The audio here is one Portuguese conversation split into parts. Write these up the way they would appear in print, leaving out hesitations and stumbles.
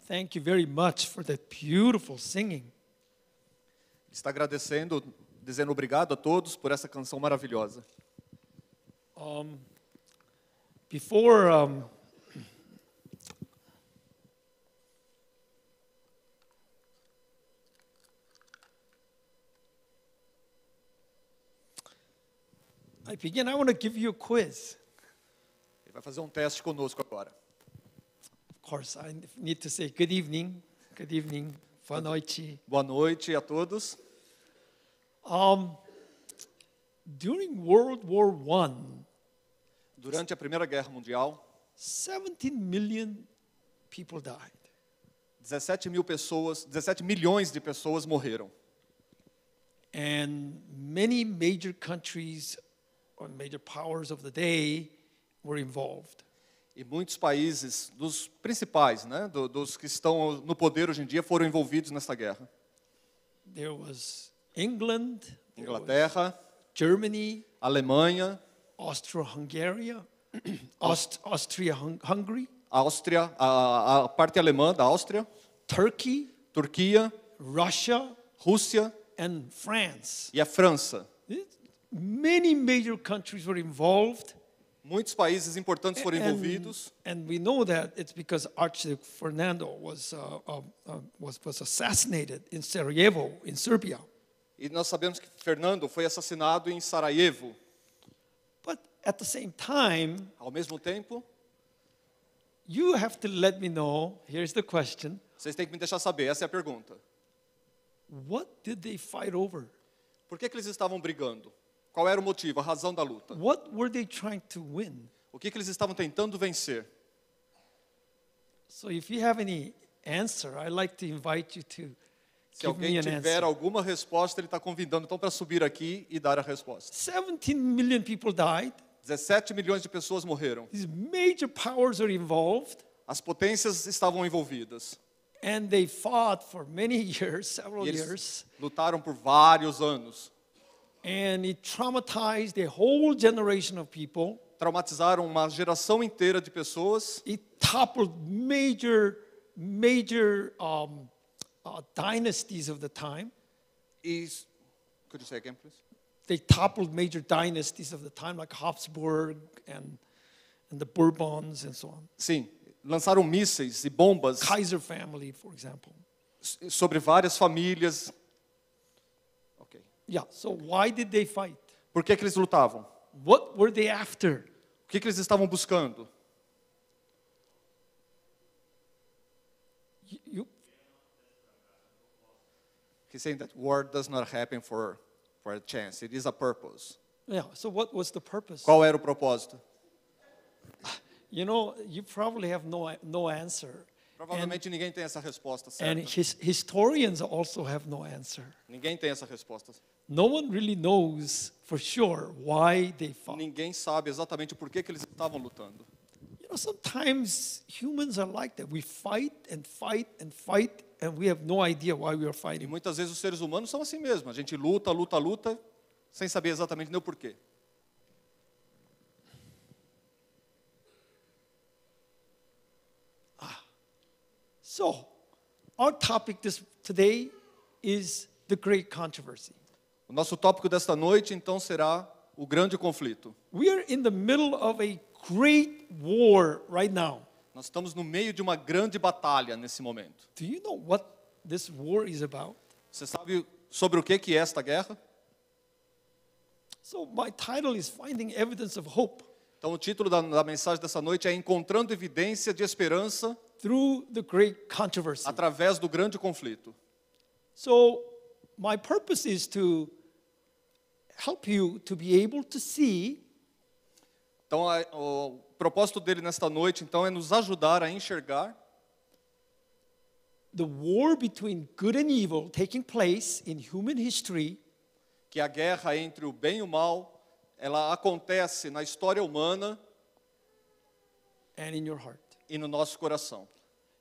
Thank you very much for that beautiful singing. Está agradecendo, dizendo obrigado a todos por essa canção maravilhosa. Before I begin, I want to give you a quiz. Ele vai fazer um teste conosco agora. Of course, I need to say good evening. Good evening. Boa noite. Boa noite a todos. During World War I, Durante a Primeira Guerra Mundial, 17 million people died. 17 milhões de pessoas morreram. And many major countries or major powers of the day were involved. E muitos países, dos principais, né, dos que estão no poder hoje em dia, foram envolvidos nessa guerra. There was England, there was Inglaterra, Germany, Alemanha, Austria-Hungary, Austria-Hungary, Áustria, a parte alemã da Áustria, Turkey, Turquia, Russia, Rússia and France. e a França. Many major countries were involved. Muitos países importantes foram envolvidos. And we know that it's because Archduke Fernando was assassinated in Sarajevo, in Serbia. E nós sabemos que Fernando foi assassinado em Sarajevo. But at the same time, Ao mesmo tempo, you have to let me know, here's the question, vocês têm que me deixar saber, essa é a pergunta. what did they fight over? Por que eles estavam brigando? Qual era o motivo, a razão da luta? What were they trying to win? O que eles estavam tentando vencer? So if you have any answer, I'd like to invite you to Se give me alguém an tiver answer. alguma resposta, ele está convidando então para subir aqui e dar a resposta. 17 million people died. 17 milhões de pessoas morreram. These major powers are involved. As potências estavam envolvidas. And they fought for many years, several E eles years. lutaram por vários anos. And it traumatized a whole generation of people. Traumatizaram uma geração inteira de pessoas. It toppled major dynasties of the time. E, could you say again, please? They toppled major dynasties of the time, like Habsburg and the Bourbons and so on. Sim, lançaram mísseis e bombas Kaiser family, for example. sobre várias famílias. Ok. Yeah, so why did they fight? Por que eles lutavam? What were they after? O que eles estavam buscando? You, He's saying that war does not happen for a chance. It is a purpose. yeah, so what was the purpose? Qual era o propósito? You know, you probably have no answer. Provavelmente ninguém tem essa resposta And certa. historians also have no answer. Ninguém tem essa resposta. No one really knows for sure why they fought. Ninguém sabe exatamente por que eles estavam lutando. You know, sometimes humans are like that. We fight and fight and fight, and we have no idea why we are E fighting. muitas vezes os seres humanos são assim mesmo. A gente luta, luta, luta, sem saber exatamente nem o porquê. So, our topic today is the great controversy. O nosso tópico desta noite, então, será o grande conflito. We are in the middle of a great war right now. Nós estamos no meio de uma grande batalha nesse momento. Do you know what this war is about? Você sabe sobre o que é esta guerra? So, my title is Finding Evidence of Hope Então, o título da mensagem dessa noite é Encontrando Evidência de Esperança through the great controversy. através do grande conflito. So, my purpose is to help you to be able to see Então, o propósito dele nesta noite, então, é nos ajudar a enxergar the war between good and evil taking place in human history que a guerra entre o bem e o mal, ela acontece na história humana and in your heart. e no nosso coração.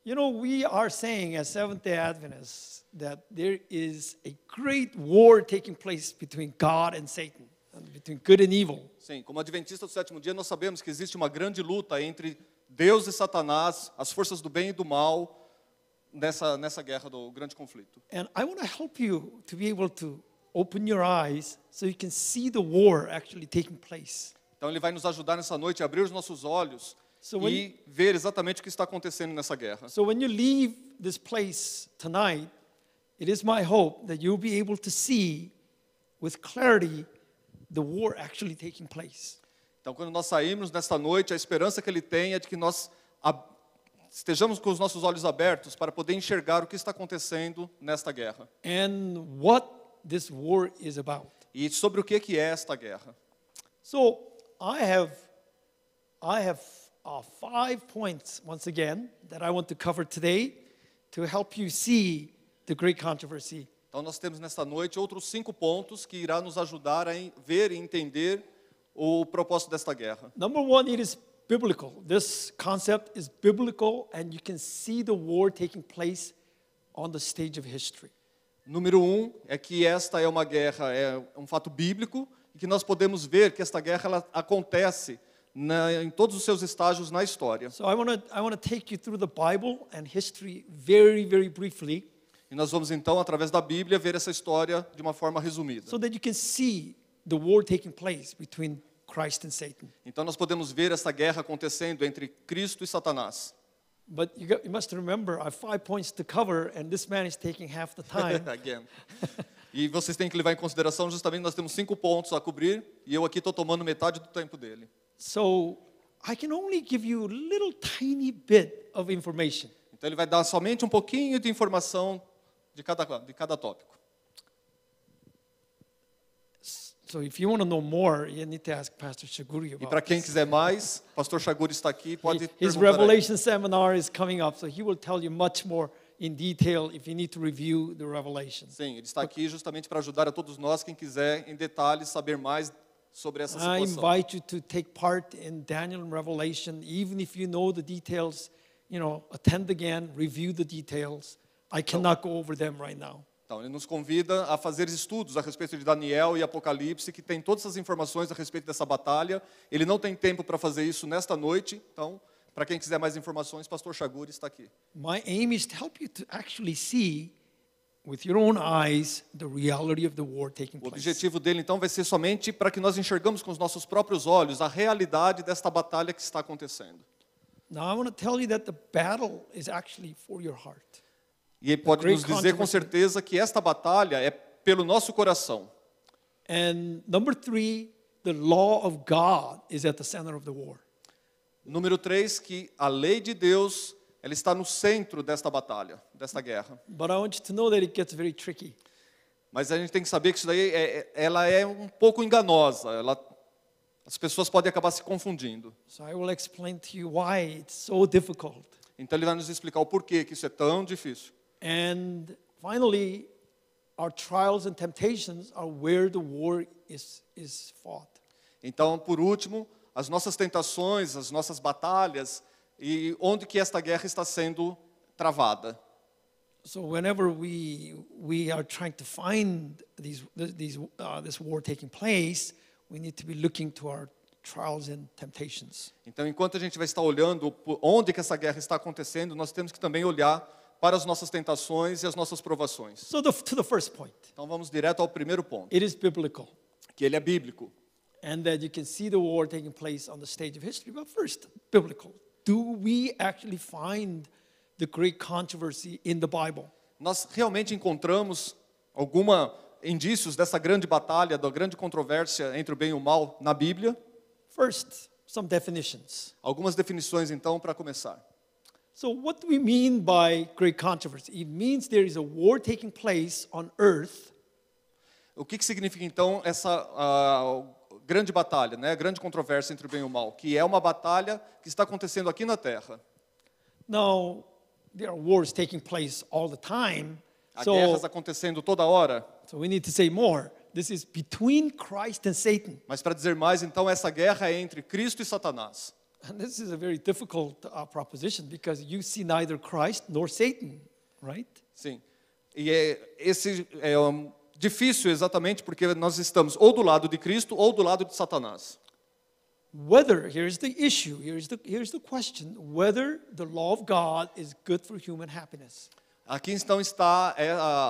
You know, we are saying as Seventh-day Adventists that there is a great war taking place between God and Satan, and between good and evil. Sim, como adventista do sétimo dia, nós sabemos que existe uma grande luta entre Deus e Satanás, as forças do bem e do mal, nessa guerra do grande conflito. And I want to help you to be able to open your eyes so you can see the war actually taking place. Então ele vai nos ajudar nessa noite a abrir os nossos olhos So when- e ver exatamente o que está acontecendo nessa guerra. So when you leave this place tonight, it is my hope that you'll be able to see with clarity the war actually taking place. Então, quando nós saímos nesta noite, a esperança que ele tem é de que nós estejamos com os nossos olhos abertos para poder enxergar o que está acontecendo nesta guerra. And what this war is about. E sobre o que é esta guerra. So I have 5 points once again that I want to cover today to help you see the great controversy. Então, nós temos nesta noite outros 5 pontos que irá nos ajudar a ver e entender o propósito desta guerra. Number one, it is biblical. This concept is biblical, and you can see the war taking place on the stage of history. Número 1 é que esta é uma guerra, é um fato bíblico, e que nós podemos ver que esta guerra ela acontece em todos os seus estágios na história. So I want to take you through the Bible and history very, very briefly, E nós vamos então, através da Bíblia, ver essa história de uma forma resumida. so that you can see the war taking place between Christ and Satan. Então nós podemos ver essa guerra acontecendo entre Cristo e Satanás. But you must remember, I have 5 points to cover, and this man is taking half the time. Again. E vocês têm que levar em consideração justamente nós temos 5 pontos a cobrir e eu aqui estou tomando metade do tempo dele. So I can only give you a little tiny bit of information. Então ele vai dar somente um pouquinho de informação de cada tópico. So if you want to know more, you need to ask Pastor Shaguri E about para quem this. quiser mais, Pastor Shaguri está aqui, pode His perguntar a ele. Revelation seminar is coming up, so he will tell you much more in detail if you need to review the Revelation. Sim, ele está aqui justamente para ajudar a todos nós, quem quiser em detalhes saber mais sobre essa I situação. invite you to take part in Daniel and Revelation, even if you know the details, attend again, review the details. I cannot go over them right now. Então, ele nos convida a fazer estudos a respeito de Daniel e Apocalipse, que tem todas as informações a respeito dessa batalha. Ele não tem tempo para fazer isso nesta noite, então, para quem quiser mais informações, Pastor Shaguri está aqui. My aim is to help you to actually see with your own eyes the reality of the war taking O place. objetivo dele, então, vai ser somente para que nós enxergamos com os nossos próprios olhos a realidade desta batalha que está acontecendo. Now I want to tell you that the battle is actually for your heart. E ele pode great nos dizer com controversy. certeza que esta batalha é pelo nosso coração. And number 3, the law of God is at the center of the war. Número 3, que a lei de Deus, ela está no centro desta batalha, desta guerra. But I want you to know that it gets very tricky. Mas a gente tem que saber que isso daí ela é um pouco enganosa. As pessoas podem acabar se confundindo. So I will explain to you why it's so difficult. Então ele vai nos explicar o porquê que isso é tão difícil. And finally, our trials and temptations are where the war is fought. Então, por último, as nossas tentações, as nossas batalhas e onde que esta guerra está sendo travada. So whenever we are trying to find this war taking place, we need to be looking to our trials and temptations. Então, enquanto a gente vai estar olhando onde que essa guerra está acontecendo, nós temos que também olhar para as nossas tentações e as nossas provações. So to the first point, Então, vamos direto ao primeiro ponto, it is biblical, que ele é bíblico. and that you can see the war taking place on the stage of history. But first, biblical. Do we actually find the great controversy in the Bible? Nós realmente encontramos indícios dessa grande batalha, da grande controvérsia entre o bem e o mal na Bíblia? First, some definitions. Algumas definições, então, para começar. So what do we mean by great controversy? It means there is a war taking place on earth. O que significa, então, essa grande batalha, né? Grande controvérsia entre o bem e o mal? Que é uma batalha que está acontecendo aqui na Terra. Now, there are wars taking place all the time. Há guerras So acontecendo toda hora. we need to say more. This is between Christ and Satan. Mas, para dizer mais, então, essa guerra é entre Cristo e Satanás. And this is a very difficult proposition because you see neither Christ nor Satan, right? Sim. E esse é difícil exatamente porque nós estamos ou do lado de Cristo ou do lado de Satanás. Whether, here's the issue, here's the question, whether the law of God is good for human happiness. Aqui então está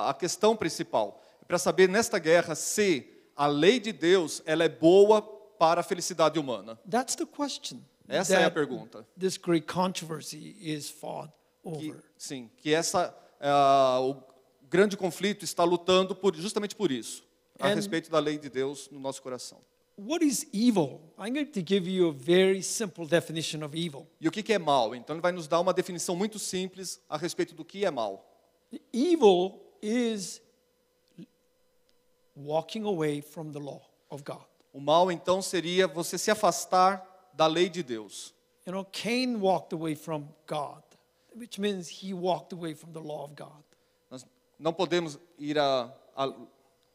a questão principal. Para saber nesta guerra se a lei de Deus ela é boa para a felicidade humana. That's the question. Essa é a that pergunta. This great controversy is fought over. Sim, que o grande conflito está lutando justamente por isso, a respeito da lei de Deus no nosso coração. What is evil? I'm going to give you a very simple definition of evil. E o que é mal? Então ele vai nos dar uma definição muito simples a respeito do que é mal. Evil is walking away from the law of God. O mal então seria você se afastar da lei de Deus. You know, Cain walked away from God, which means he walked away from the law of God. Nós não podemos ir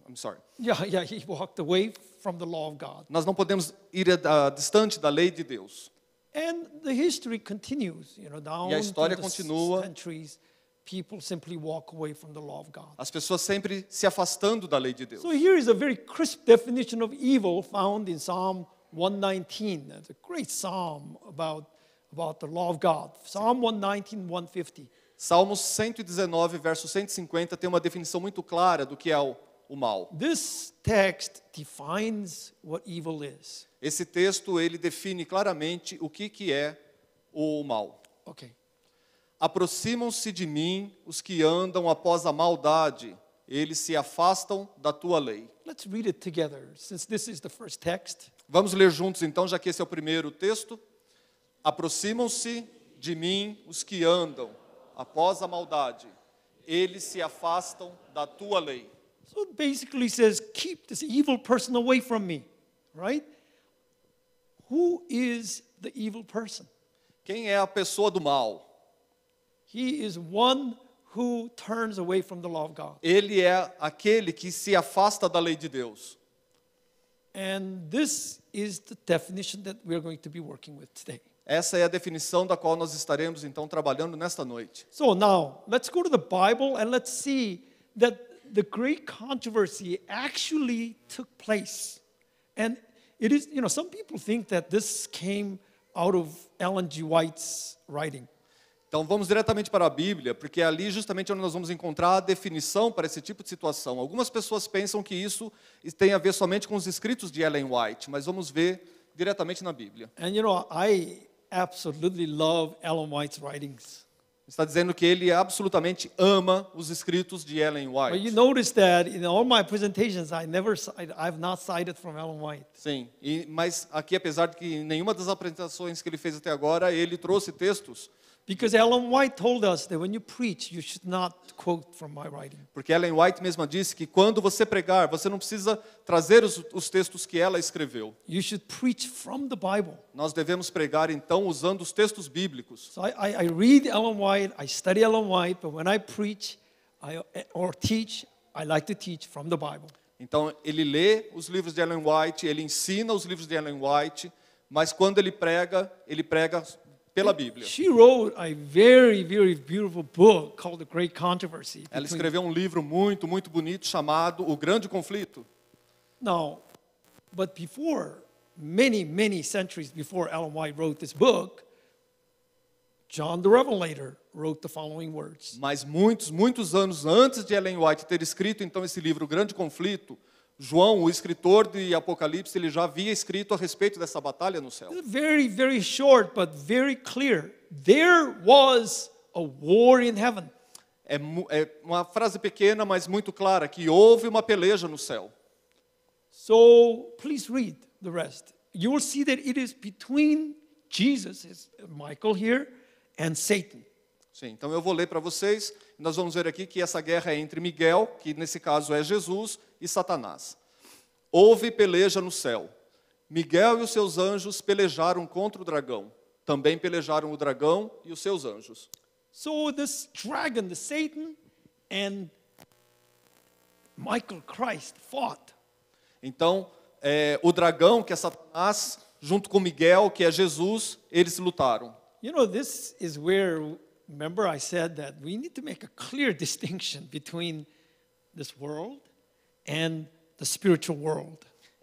I'm sorry. Yeah, he walked away from the law of God. Nós não podemos ir distante da lei de Deus. And the history continues, you know, down E a história through the continua. centuries, people simply walk away from the law of God. As pessoas sempre se afastando da lei de Deus. So here is a very crisp definition of evil found in Psalm 119. That's a great psalm about the law of God. Psalm 119, 150. Salmos 119, verso 150 tem uma definição muito clara do que é o mal. This text defines what evil is. Esse texto ele define claramente o que é o mal. Okay. Aproximam-se de mim os que andam após a maldade, eles se afastam da tua lei. Let's read it together, since this is the first text. Vamos ler juntos então, já que esse é o primeiro texto. Aproximam-se de mim os que andam após a maldade, eles se afastam da tua lei. So it basically says, keep this evil person away from me, right? Who is the evil person? Quem é a pessoa do mal? He is one who turns away from the law of God. Ele é aquele que se afasta da lei de Deus. And this is the definition that we're going to be working with today. Essa é a definição da qual nós estaremos então trabalhando nesta noite. So now, let's go to the Bible and let's see that the great controversy actually took place. And it is, you know, some people think that this came out of Ellen G. White's writing. Então vamos diretamente para a Bíblia, porque é ali justamente onde nós vamos encontrar a definição para esse tipo de situação. Algumas pessoas pensam que isso tem a ver somente com os escritos de Ellen White, mas vamos ver diretamente na Bíblia. And you know, I absolutely love Ellen White's writings. Está dizendo que ele absolutamente ama os escritos de Ellen But you White. notice that in all my presentations, I've not cited from Ellen White. Sim, mas aqui, apesar de que em nenhuma das apresentações que ele fez até agora, ele trouxe textos, Because Ellen White told us that when you preach, you should not quote from my writing. porque Ellen White mesma disse que quando você pregar, você não precisa trazer os textos que ela escreveu. You should preach from the Bible. Nós devemos pregar, então, usando os textos bíblicos. So I read Ellen White, I study Ellen White, but when I preach or teach, I like to teach from the Bible. Então, ele lê os livros de Ellen White, ele ensina os livros de Ellen White, mas quando ele prega pela Bíblia. She wrote a very, very beautiful book called The Great Controversy. Ela escreveu um livro muito, muito bonito chamado O Grande Conflito. Now, but before, many centuries before Ellen White wrote this book, John the Revelator wrote the following words. Mas muitos anos antes de Ellen White ter escrito então esse livro, O Grande Conflito, João, o escritor de Apocalipse, ele já havia escrito a respeito dessa batalha no céu. Very, very short, but very clear. There was a war in heaven. É uma frase pequena, mas muito clara, que houve uma peleja no céu. So please read the rest. You will see that it is between Jesus, Michael here, and Satan. Sim, então eu vou ler para vocês. Nós vamos ver aqui que essa guerra é entre Miguel, que nesse caso é Jesus, e Satanás. Houve peleja no céu. Miguel e os seus anjos pelejaram contra o dragão. Também pelejaram o dragão e os seus anjos. So this dragon, the Satan, and Michael Christ fought. Então, o dragão, que é Satanás, junto com Miguel, que é Jesus, eles lutaram. You know, this is where, remember I said that we need to make a clear distinction between this world and the spiritual world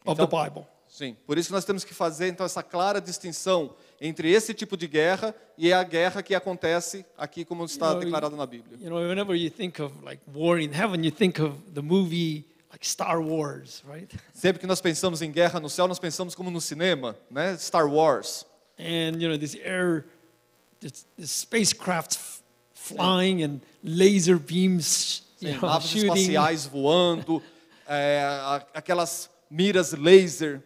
of the Bible. Sim, por isso que nós temos que fazer então essa clara distinção entre esse tipo de guerra e a guerra que acontece aqui como está declarado na Bíblia. You know, whenever you think of like war in heaven, you think of the movie like Star Wars, right? Sempre que nós pensamos em guerra no céu, nós pensamos como no cinema, né? Star Wars. And you know, this spacecrafts flying and laser beams, Sim, you know, naves shooting. espaciais voando, aquelas miras laser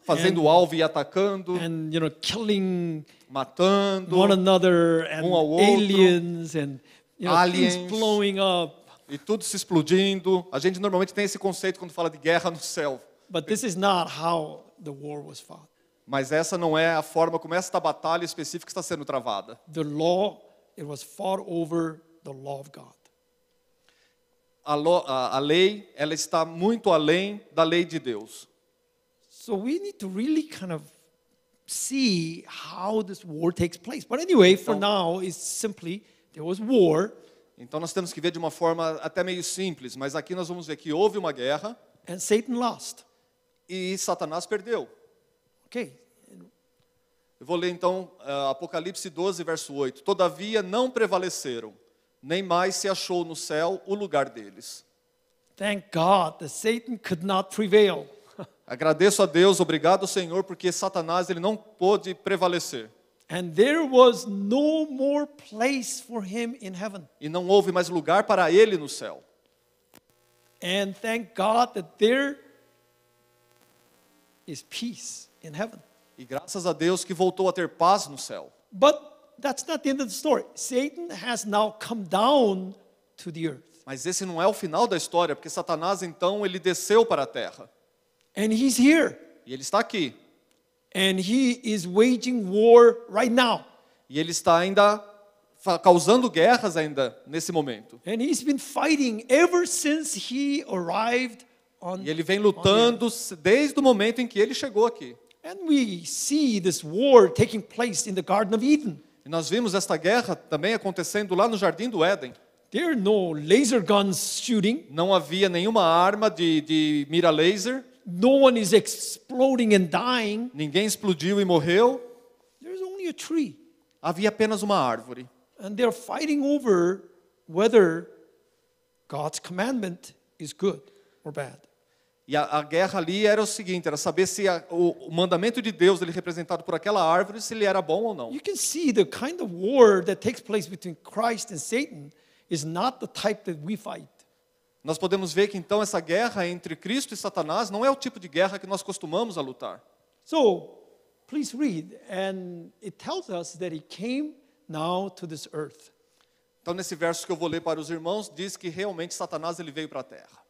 fazendo alvo e atacando, And you know, killing matando, one another and ao outro. aliens and you know, Aliens. things blowing up. e tudo se explodindo. A gente normalmente tem esse conceito quando fala de guerra no céu. But this is not how the war was fought. Mas essa não é a forma como esta batalha específica está sendo travada. The law, it was fought over the law of God. A lei, ela está muito além da lei de Deus. So we need to really kind of see how this war takes place. But anyway, for now, it's simply there was war, Então nós temos que ver de uma forma até meio simples, mas aqui nós vamos ver que houve uma guerra and Satan lost. e Satanás perdeu. Okay. Eu vou ler então Apocalipse 12, verso 8. Todavia não prevaleceram, nem mais se achou no céu o lugar deles. Thank God that Satan could not prevail. Agradeço a Deus, obrigado Senhor, porque Satanás ele não pôde prevalecer. And there was no more place for him in heaven. E não houve mais lugar para ele no céu. And thank God that there is peace in heaven. E graças a Deus que voltou a ter paz no céu. But that's not the end of the story. Satan has now come down to the earth. Mas esse não é o final da história, porque Satanás então ele desceu para a terra. And he's here. E ele está aqui. And he is waging war right now. E ele está ainda causando guerras ainda nesse momento. And he's been fighting ever since he arrived on. E ele vem lutando desde o momento em que ele chegou aqui. And we see this war taking place in the Garden of Eden. E nós vimos esta guerra também acontecendo lá no Jardim do Éden. There are no laser guns shooting. Não havia nenhuma arma de mira laser. No one is exploding and dying. Ninguém explodiu e morreu. There's only a tree. Havia apenas uma árvore. And they're fighting over whether God's commandment is good or bad. E a guerra ali era o seguinte, era saber se o mandamento de Deus, ele representado por aquela árvore, se ele era bom ou não. You can see the kind of war that takes place between Christ and Satan is not the type that we fight. Nós podemos ver que então essa guerra entre Cristo e Satanás não é o tipo de guerra que nós costumamos a lutar. So, please read, and it tells us that he came now to this earth. Então nesse verso que eu vou ler para os irmãos, diz que realmente Satanás ele veio para a terra.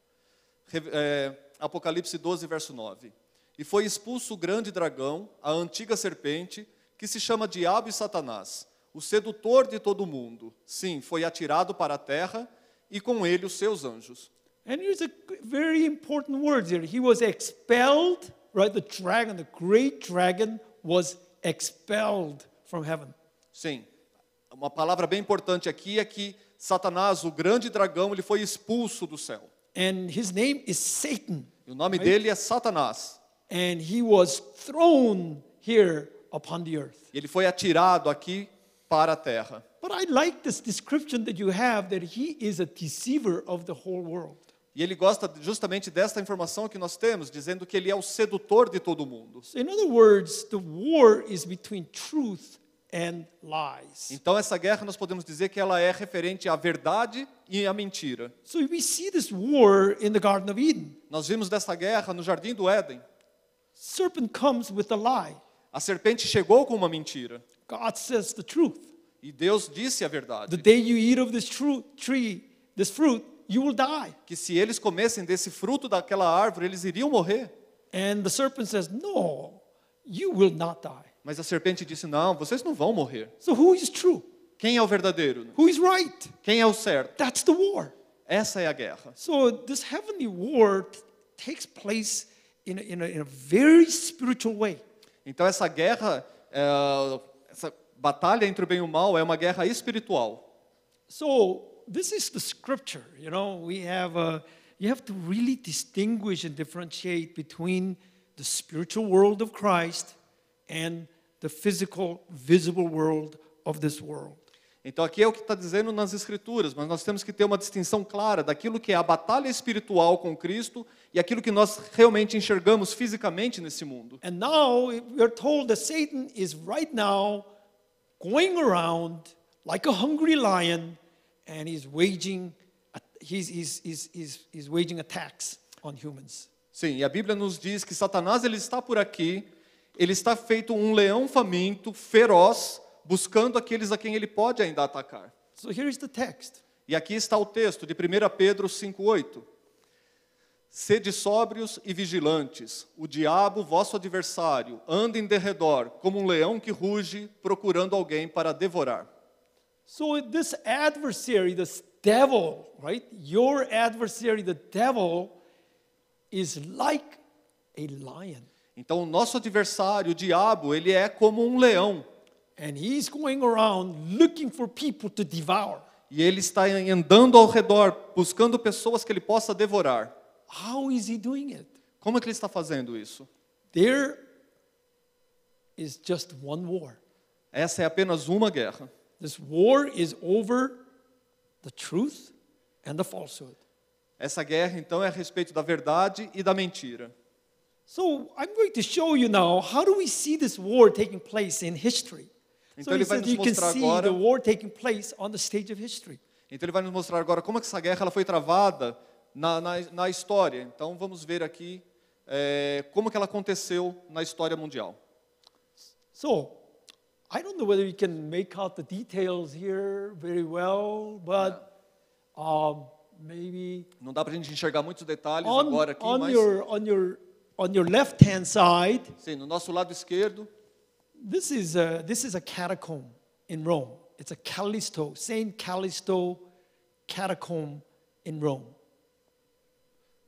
Apocalipse 12, verso 9. E foi expulso o grande dragão, a antiga serpente, que se chama Diabo e Satanás, o sedutor de todo o mundo. Sim, foi atirado para a terra e com ele os seus anjos. And here's a very important word here. He was expelled, right? The dragon, the great dragon, was expelled from heaven. Sim, uma palavra bem importante aqui é que Satanás, o grande dragão, ele foi expulso do céu. And his name is Satan. E o nome dele é Satanás. And he was thrown here upon the earth. E ele foi atirado aqui para a terra. But I like this description that you have that he is a deceiver of the whole world. E ele gosta justamente desta informação que nós temos, dizendo que ele é o sedutor de todo mundo. So in other words, the war is between truth and lies. Então essa guerra nós podemos dizer que ela é referente à verdade e à mentira. So we see this war in the Garden of Eden. Nós vimos dessa guerra no Jardim do Éden. Serpent comes with a lie. A serpente chegou com uma mentira. God says the truth. E Deus disse a The verdade. day you eat of this this fruit, you will die. Que se eles comessem desse fruto daquela árvore, eles iriam morrer. And the serpent says, no, you will not die. Mas a serpente disse, não, vocês não vão morrer. So who is true? Quem é o verdadeiro? Who is right? Quem é o certo? That's the war. Essa é a guerra. So this heavenly war takes place in a very spiritual way. Então essa guerra, essa batalha entre o bem e o mal é uma guerra espiritual. So this is the scripture. You know, you have to really distinguish and differentiate between the spiritual world of Christ and the physical, visible world of this world. Então aqui é o que está dizendo nas Escrituras, mas nós temos que ter uma distinção clara daquilo que é a batalha espiritual com Cristo e aquilo que nós realmente enxergamos fisicamente nesse mundo. And now we are told that Satan is right now going around like a hungry lion, and he's waging attacks on humans. Sim, e a Bíblia nos diz que Satanás ele está por aqui, ele está feito um leão faminto, feroz, buscando aqueles a quem ele pode ainda atacar. So here's the text. E aqui está o texto de 1 Pedro 5,8. Sede sóbrios e vigilantes, o diabo, vosso adversário, anda em derredor, como um leão que ruge, procurando alguém para devorar. So this adversary, this devil, right? Your adversary, the devil, is like a lion. Então o nosso adversário, o diabo, ele é como um leão. And he's going around looking for people to devour. E ele está andando ao redor, buscando pessoas que ele possa devorar. How is he doing it? Como é que ele está fazendo isso? There is just one war. Essa é apenas uma guerra. This war is over the truth and the falsehood. Essa guerra, então, é a respeito da verdade e da mentira. So I'm going to show you now how do we see this war taking place in history. Então So ele he vai said nos you can mostrar see agora. the war taking place on the stage of history. Então ele vai nos mostrar agora como é que essa guerra ela foi travada na história. Então vamos ver aqui como que ela aconteceu na história mundial. So I don't know whether you can make out the details here very well, but maybe Não dá para a gente enxergar muitos detalhes agora aqui, mas on your left-hand side, sim, no nosso lado esquerdo, this is a catacomb in Rome. It's a Callisto, Saint Callisto catacomb in Rome.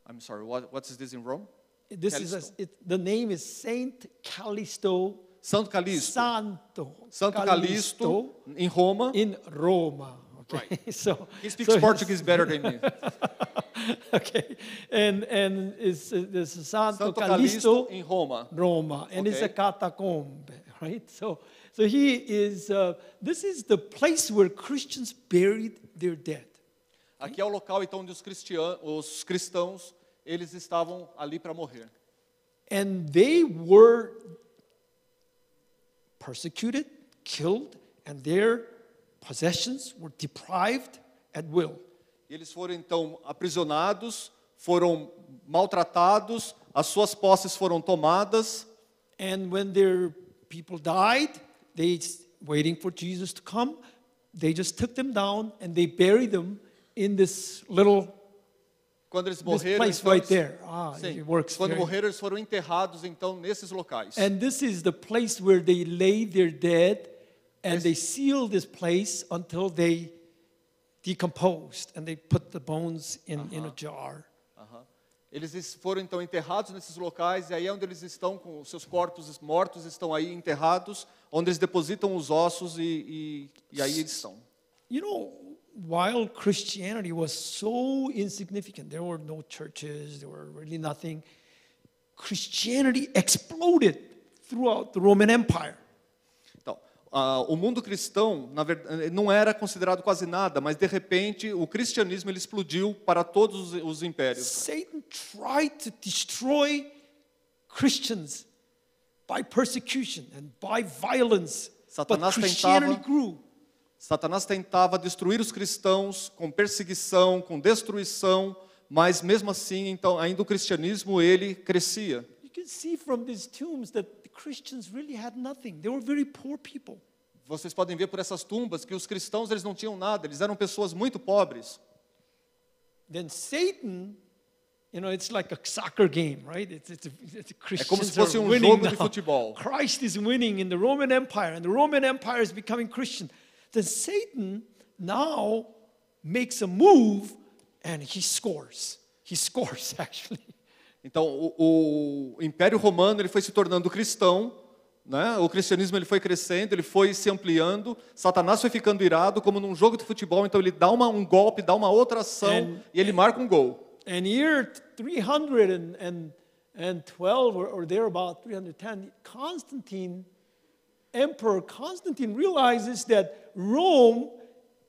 I'm sorry, what is this in Rome? This Callisto. the name is Saint Callisto. Santo Calixto. Santo Callisto Calixto em Roma. in Roma. Okay, Right. so He speaks Portuguese better than me. okay, and it's Santo Santo Calixto Callisto, em Roma. Roma, and it's a Okay. catacomb, right? So he is. This is the place where Christians buried their dead. Aqui é o local então onde os cristãos eles estavam ali para morrer. And they were persecuted, killed, and their possessions were deprived at will. E eles foram então aprisionados, foram maltratados, as suas posses foram tomadas. And when their people died, they waiting for Jesus to come, they just took them down and they buried them in this little Quando eles this morreram, place então, right there. sim, It works. quando very- morreram eles foram enterrados então nesses locais. And this is the place where they lay their dead, and they seal this place until they decomposed, and they put the bones in a jar. Aham. Eles foram então enterrados nesses locais, e aí é onde eles estão com os seus corpos mortos, estão aí enterrados, onde eles depositam os ossos e aí eles estão. You know, while Christianity was so insignificant, there were no churches, there were really nothing. Christianity exploded throughout the Roman Empire. Então, o mundo cristão, na verdade, não era considerado quase nada, mas de repente o cristianismo ele explodiu para todos os impérios. Satan tried to destroy Christians by persecution and by violence, but Satanás Christianity tentava- grew. Satanás tentava destruir os cristãos com perseguição, com destruição, mas mesmo assim, então, ainda o cristianismo ele crescia. You can see from these tombs that the Christians really had nothing. They were very poor people. Vocês podem ver por essas tumbas que os cristãos eles não tinham nada, eles eram pessoas muito pobres. Then Satan, you know, it's like a soccer game, right? Christians como se fosse are um winning jogo de now. futebol. Christ is winning in the Roman Empire, and the Roman Empire is becoming Christian. Then Satan now makes a move, and he scores. He scores, actually. Então, o Império Romano ele foi se tornando cristão, né? O cristianismo ele foi crescendo, ele foi se ampliando. Satanás foi ficando irado, como num jogo de futebol. Então, ele dá um golpe, dá uma outra ação e ele marca um gol. And year 300 and and 12 or thereabout, 310, Emperor Constantine realizes that Rome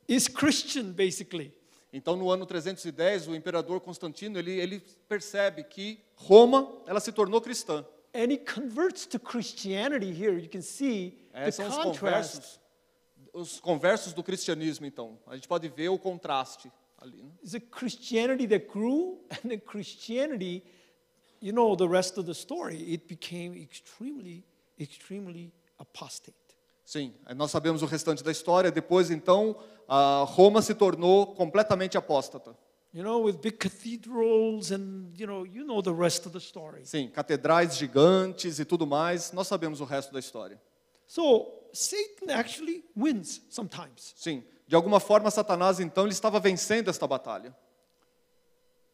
is Christian, basically. Então, no ano 310, o imperador Constantino, ele percebe que Roma, ela se tornou cristã. And he converts to Christianity here. You can see the São contrast. os conversos do cristianismo, então. A gente pode ver o contraste ali, né? It's a Christianity that grew, and the Christianity, you know the rest of the story, it became extremely, extremely apostate. Sim, nós sabemos o restante da história. Depois, então, Roma se tornou completamente apóstata. You know, with big cathedrals and, you know the rest of the story. Sim, catedrais gigantes e tudo mais. Nós sabemos o resto da história. So, Satan actually wins sometimes. Sim, de alguma forma, Satanás, então, ele estava vencendo esta batalha.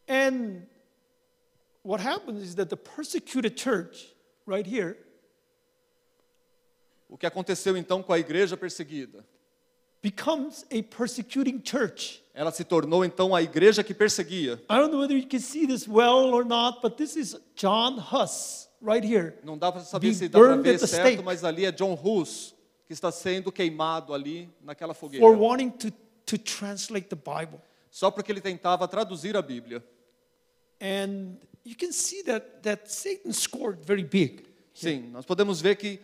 And what happens is that the persecuted church, right here, O que aconteceu, então, com a igreja perseguida? becomes a persecuting church. Ela se tornou, então, a igreja que perseguia. I don't know whether you can see this well or not, but this is John Huss, right here. Não dá para saber Being se dá para burned ver at the certo, stake. mas ali é John Hus, que está sendo queimado ali naquela fogueira. For wanting to translate the Bible. Só porque ele tentava traduzir a Bíblia. And you can see that Satan scored very big. Sim, nós podemos ver que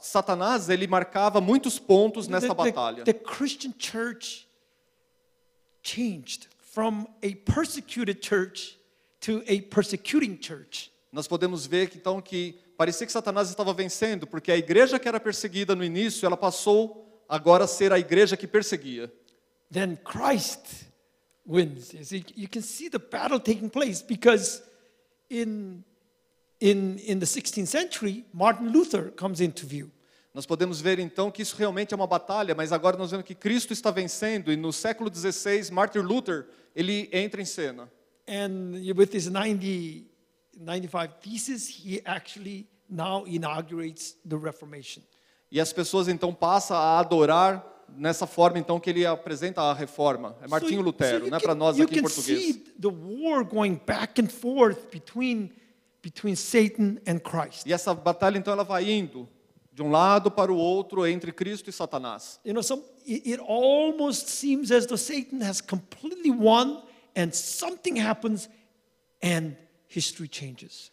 Satanás, ele marcava muitos pontos nessa batalha. The Christian church changed from a persecuted church to a persecuting church. Nós podemos ver que, então, que parecia que Satanás estava vencendo, porque a igreja que era perseguida no início, ela passou agora a ser a igreja que perseguia. Then Christ wins. You can see the battle taking place because in the 16th century, Martin Luther comes into view. Nós podemos ver então que isso realmente é uma batalha, mas agora nós vemos que Cristo está vencendo e no século XVI, Martin Luther, ele entra em cena. And with his 95 Theses, he actually now inaugurates the Reformation. E as pessoas então passam a adorar nessa forma então que ele apresenta a reforma. É Martinho Lutero, né, para nós aqui em português. You can see the war going back and forth between Satan and Christ. E essa batalha então ela vai indo de um lado para o outro entre Cristo e Satanás. You know, it almost seems as though Satan has completely won and something happens and history changes.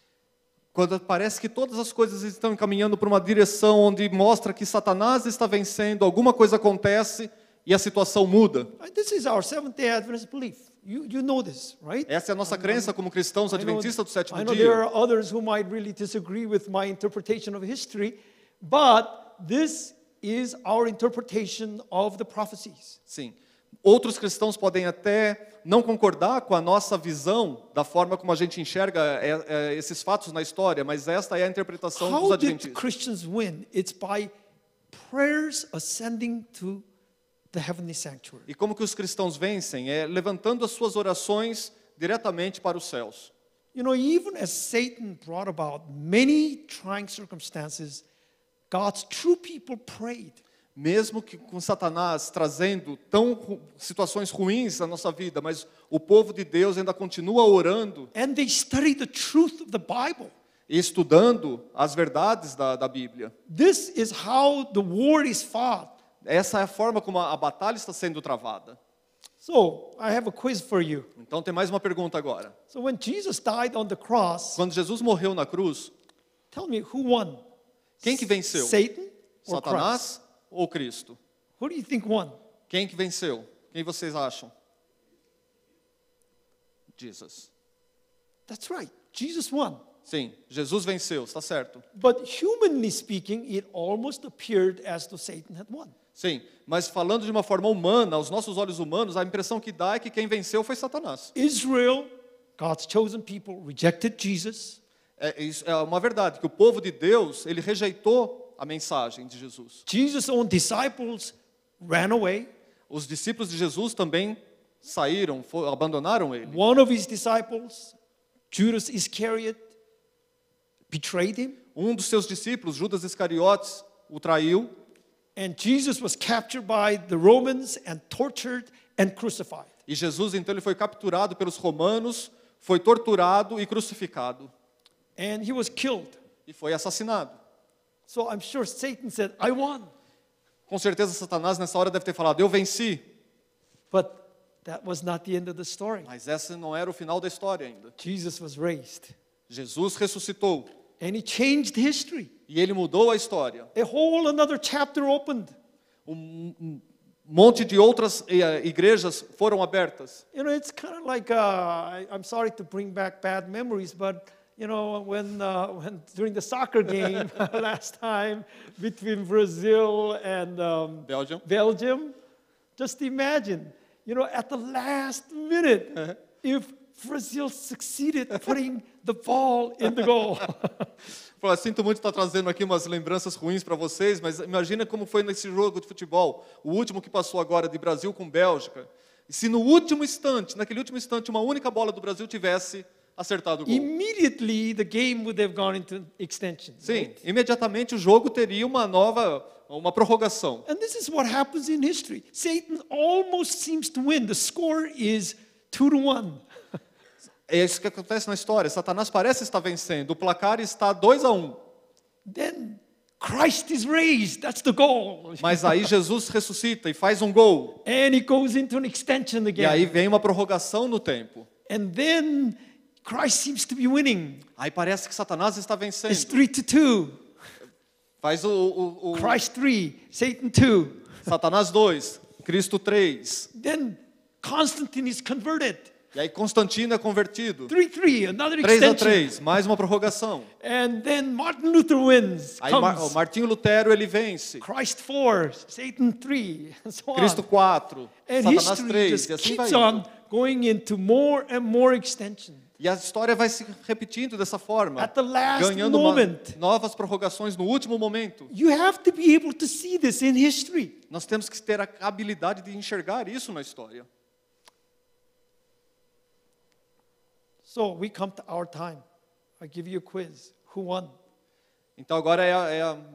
Quando parece que todas as coisas estão encaminhando para uma direção onde mostra que Satanás está vencendo, alguma coisa acontece e a situação muda. This is our Seventh-day Adventist belief. You know this, right? Essa é a nossa crença como cristãos adventistas do sétimo I know there dia. are others who might really disagree with my interpretation of history, but this is our interpretation of the prophecies. Sim. Outros cristãos podem até não concordar com a nossa visão da forma como a gente enxerga esses fatos na história, mas esta é a interpretação dos How did adventistas. Christians win? It's by prayers ascending to the heavenly sanctuary. E como que os cristãos vencem? É levantando as suas orações diretamente para os céus. You know, even as Satan brought about many trying circumstances, God's true people prayed. Mesmo que com Satanás trazendo situações ruins na nossa vida, mas o povo de Deus ainda continua orando And they studied the truth of the Bible. e estudando as verdades da Bíblia. This is how the war is fought. Essa é a forma como a batalha está sendo travada. So, I have a quiz for you. Então tem mais uma pergunta agora. So, when Jesus died on the cross, Quando Jesus morreu na cruz, tell me who won? quem que venceu? Satan or Christ? Satanás ou Cristo? Who do you think won? Quem que venceu? Quem vocês acham? Jesus. That's right. Jesus won. Sim, Jesus venceu, está certo. But humanly speaking, it almost appeared as though Satan had won. Sim, mas falando de uma forma humana, aos nossos olhos humanos, a impressão que dá é que quem venceu foi Satanás. Israel, God's chosen people, rejected Jesus. Isso é uma verdade, que o povo de Deus, ele rejeitou a mensagem de Jesus. Jesus' own disciples ran away. Os discípulos de Jesus também saíram, abandonaram ele. One of his disciples, Judas Iscariot, betrayed him. Um dos seus discípulos, Judas Iscariotes, o traiu. And Jesus was captured by the Romans and tortured and crucified. E Jesus, então, ele foi capturado pelos romanos, foi torturado e crucificado. and he was killed. e foi assassinado. So I'm sure Satan said, I won. Com certeza Satanás nessa hora deve ter falado, eu venci. But that was not the end of the story. Mas esse não era o final da história ainda. Jesus was raised, Jesus ressuscitou and he changed history. e ele mudou a história. A whole another chapter opened. Um monte de outras igrejas foram abertas. You know, it's kind of like, I'm sorry to bring back bad memories, but you know, when during the soccer game last time between Brazil and Belgium. Belgium, just imagine, you know, at the last minute, if Brazil succeeded putting the ball in the goal. Falei, sinto muito estar trazendo aqui umas lembranças ruins para vocês, mas imagina como foi nesse jogo de futebol, o último que passou agora de Brasil com Bélgica. E se no último instante, naquele último instante, uma única bola do Brasil tivesse acertado o gol. Immediately, the game would have gone into extension. Sim, Right? imediatamente o jogo teria uma prorrogação. And this is what happens in history. Satan almost seems to win. The score is 2-1. É isso que acontece na história. Satanás parece estar vencendo. O placar está 2-1. Then Christ is raised. That's the goal. Mas aí Jesus ressuscita e faz um gol. And it goes into an extension E aí again. vem uma prorrogação no tempo. And then Christ seems to be winning. Aí parece que Satanás está It's vencendo. 3-2. Faz o Christ 3, Satan 2. Satanás 2, Cristo 3. Then Constantine is converted. E aí Constantino é convertido. 3-3, another 3-3, extension. mais uma prorrogação. And then Martin Luther wins. Aí Comes. Martinho Lutero ele vence. Christ 4, Satan 3, and so on. Cristo 4, And Satanás history 3, just e assim keeps vai on indo. going into more and more extension. E a história vai se repetindo dessa forma, At the last ganhando moment. novas prorrogações no último momento. You have to be able to see this in history. Nós temos que ter a habilidade de enxergar isso na história. So we come to our time. I give you a quiz. Who won? Então agora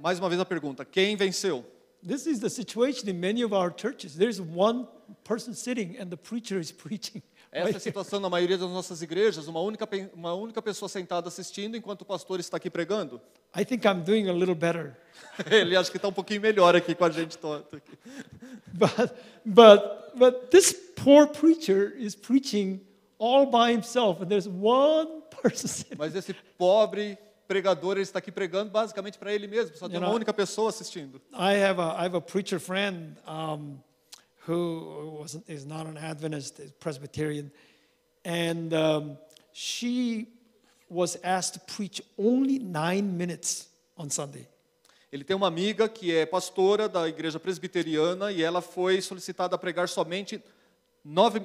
mais uma vez a pergunta, quem venceu? This is the situation in many of our churches. There's one person sitting and the preacher is preaching. Essa é a situação na maioria das nossas igrejas, uma única pessoa sentada assistindo enquanto o pastor está aqui pregando. I think I'm doing a little better. Ele acha que está um pouquinho melhor aqui com a gente toda. But this poor preacher is preaching all by himself, and there's one person sitting. Mas esse pobre pregador, ele está aqui pregando basicamente para ele mesmo, só tem uma única pessoa assistindo. I have a preacher friend who is not an Adventist, is Presbyterian, and she was asked to preach only 9 minutes on Sunday. Ele tem uma amiga que é pastora da igreja presbiteriana e ela foi solicitada a pregar somente 9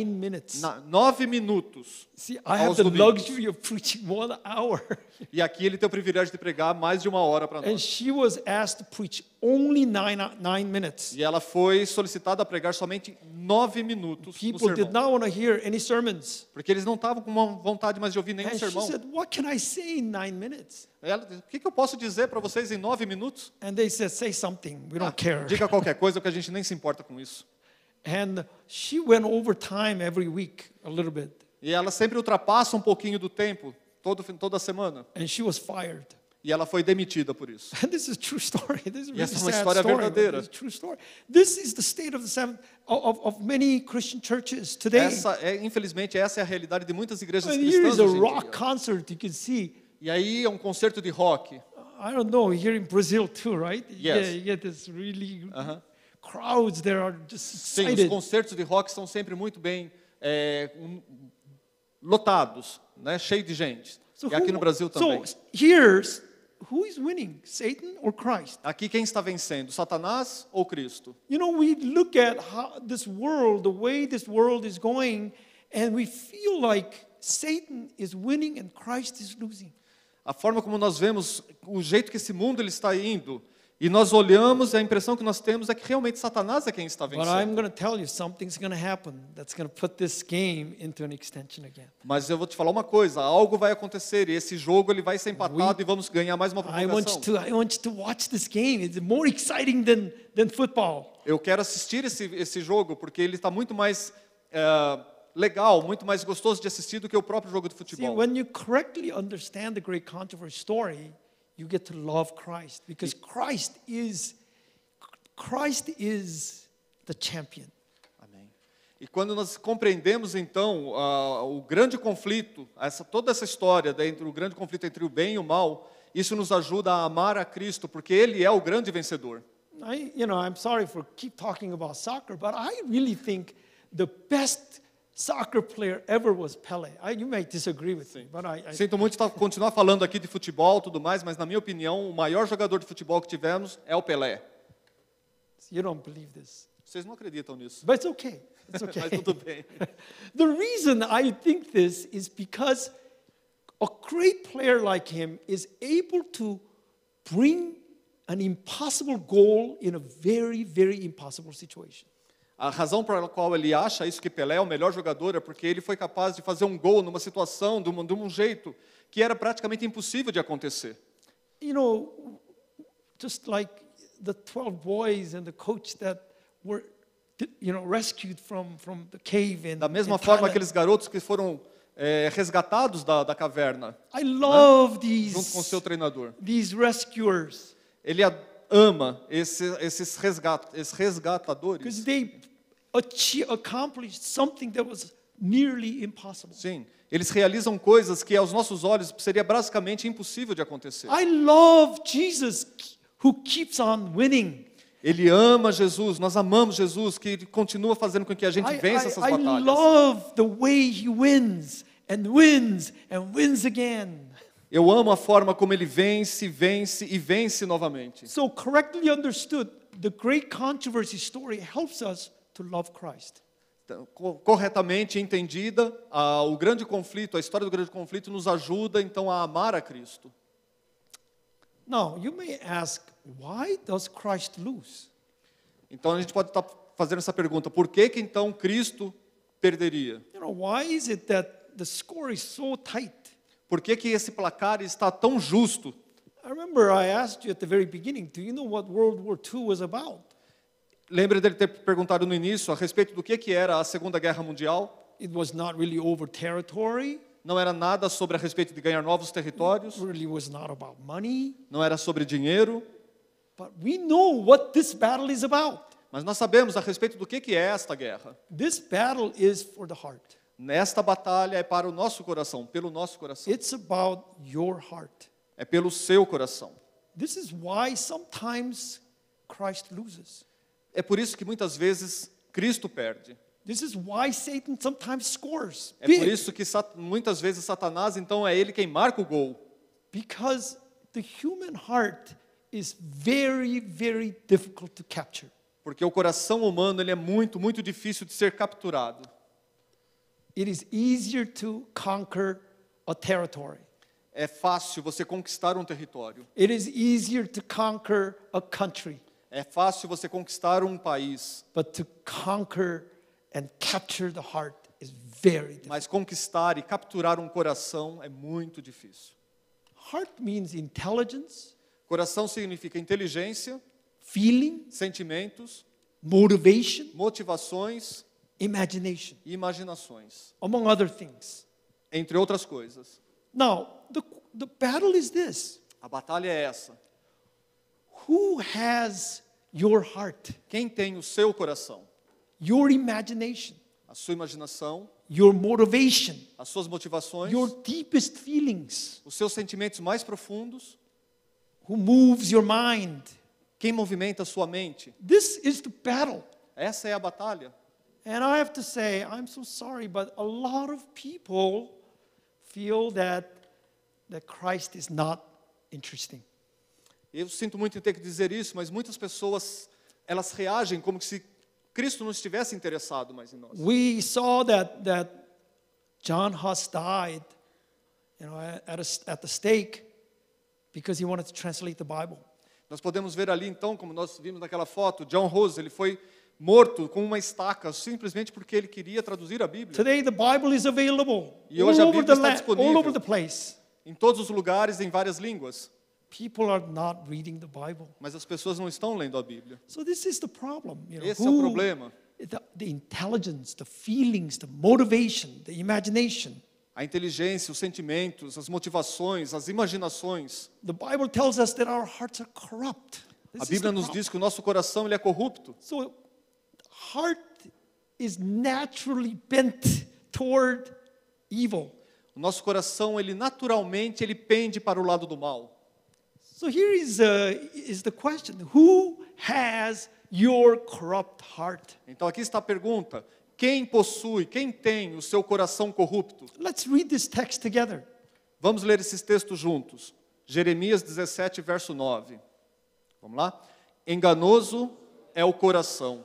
minutes. 9 minutos. See, I have aos the domingos. luxury of preaching 1 hour. E aqui ele tem o privilégio de pregar mais de 1 hora para And nós. she was asked to preach only 9 minutes. E ela foi solicitada a pregar somente 9 minutos no People did sermão. not want to hear any sermons. Porque eles não estavam com uma vontade mais de ouvir nenhum And she sermão. said, what can I say in 9 minutes? Ela disse, o que eu posso dizer para vocês em 9 minutos? And they said, say something, we don't care. Diga qualquer coisa, porque a gente nem se importa com isso. And she went over time every week, a little bit. E ela sempre ultrapassa um pouquinho do tempo, toda semana. And she was fired. E ela foi demitida por isso. And this is a true story. This is a really essa é uma sad história story. verdadeira. It's a true story. This is the state of the of many Christian churches today. Infelizmente, essa é a realidade de muitas igrejas And here cristãs is a hoje em rock dia. concert, you can see. E aí é um concerto de rock. I don't know, here in Brazil too, right? Yes. Yeah, you get this really crowds that are just Sim, os excited. concertos de rock são sempre muito bem lotados, né? Cheio de gente. E aqui no Brasil também. So here's who is winning, Satan or Christ? Aqui quem está vencendo, Satanás ou Cristo? You know, we look at how this world, the way this world is going, and we feel like Satan is winning and Christ is losing. A forma como nós vemos, o jeito que esse mundo ele está indo, e nós olhamos, e a impressão que nós temos é que realmente Satanás é quem está But I'm vencendo. going to tell you, something's going to happen that's going to put this game into an extension again. Mas eu vou te falar uma coisa, algo vai acontecer, e esse jogo ele vai ser empatado e vamos ganhar mais uma I want prorrogação. you to watch this game. It's more exciting than football. Eu quero assistir esse jogo, porque ele está muito mais legal, muito mais gostoso de assistir do que o próprio jogo de See, futebol. when you correctly understand the great controversy story, you get to love Christ because Christ is the champion. Amém. E quando nós compreendemos então o grande conflito, toda essa história o grande conflito entre o bem e o mal, isso nos ajuda a amar a Cristo, porque Ele é o grande vencedor. I'm sorry for keep talking about soccer, but I really think the best soccer player ever was Pelé. You may disagree with me, but Sinto muito continuar falando aqui de futebol e tudo mais, mas na minha opinião, o maior jogador de futebol que tivemos é o Pelé. You don't believe this. Vocês não acreditam nisso. But it's okay. It's okay. Mas tudo bem. The reason I think this is because a great player like him is able to bring an impossible goal in a very, very impossible situation. A razão pela qual ele acha isso que Pelé é o melhor jogador é porque ele foi capaz de fazer um gol numa situação, de um jeito que era praticamente impossível de acontecer. Just like the 12 boys and the coach that were, rescued from the cave in Da mesma in forma, Thailand. aqueles garotos que foram resgatados da caverna, I love junto com o seu treinador. these rescuers Ele ama esses resgatadores. because they accomplished something that was nearly impossible. Sim, eles realizam coisas que aos nossos olhos seria basicamente impossível de acontecer. I love Jesus who keeps on winning. Ele ama Jesus, nós amamos Jesus, que ele continua fazendo com que a gente vença essas I batalhas. love the way he wins and wins and wins again. Eu amo a forma como ele vence, vence e vence novamente. So correctly understood, the great controversy story helps us to love Christ. Então, corretamente entendida, o grande conflito, a história do grande conflito nos ajuda então a amar a Cristo. Now, you may ask, why does Christ lose? Então a gente pode estar fazendo essa pergunta, por que então Cristo perderia? Why is it that the score is so tight? Por que esse placar está tão justo? I remember I asked you at the very beginning, do you know what World War II was about? Lembra dele ter perguntado no início a respeito do que era a Segunda Guerra Mundial? It was not really over territory. Não era nada sobre a respeito de ganhar novos territórios, It really was not about money. não era sobre dinheiro, But we know what this battle is about. mas nós sabemos a respeito do que é esta guerra. This battle is for the heart. Nesta batalha é para o nosso coração, pelo nosso coração. It's about your heart. É pelo seu coração. This is why sometimes Christ loses. É por isso que muitas vezes Cristo perde. This is why Satan sometimes scores. É por isso que muitas vezes Satanás, então, é ele quem marca o gol. Because the human heart is very, very difficult to capture. Porque o coração humano ele é muito, muito difícil de ser capturado. It is easier to conquer a territory. É fácil você conquistar um território. It is easier to conquer a country. É fácil você conquistar um país. But to conquer and capture the heart is very difficult. Mas conquistar e capturar um coração é muito difícil. Heart means intelligence, Coração significa inteligência, feeling, sentimentos, motivation, motivações imagination, e imaginações, among other things. entre outras coisas. Now, the battle is this. A batalha é essa. Who has your heart, Quem tem o seu coração, your imagination, a sua imaginação, your motivation, as suas motivações, your deepest feelings? os seus sentimentos mais profundos, Who moves your mind? quem movimenta a sua mente? This is the battle. Essa é a batalha. And I have to say, I'm so sorry, but a lot of people feel that Christ is not interesting. Eu sinto muito em ter que dizer isso, mas muitas pessoas, elas reagem como se Cristo não estivesse interessado mais em nós. We saw that John Huss died, at the stake because he wanted to translate the Bible. Nós podemos ver ali então, como nós vimos naquela foto, John Hus, ele foi morto com uma estaca simplesmente porque ele queria traduzir a Bíblia. Today the Bible is available E hoje a all over Bíblia the está land, disponível. all over the place. Em todos os lugares, em várias línguas. People are not reading the Bible. Mas as pessoas não estão lendo a Bíblia. So this is the problem. Esse é o problema. the intelligence, the feelings, the motivation, the imagination. A inteligência, os sentimentos, as motivações, as imaginações. The Bible tells us that our hearts are corrupt. A This is Bíblia the nos problem. diz que o nosso coração ele é corrupto. So, heart is naturally bent toward evil. O nosso coração ele naturalmente ele pende para o lado do mal. So here is the question: who has your corrupt heart? Então aqui está a pergunta: quem possui, quem tem o seu coração corrupto? Let's read this text together. Vamos ler esses textos juntos. Jeremias 17, verso 9. Vamos lá? Enganoso é o coração,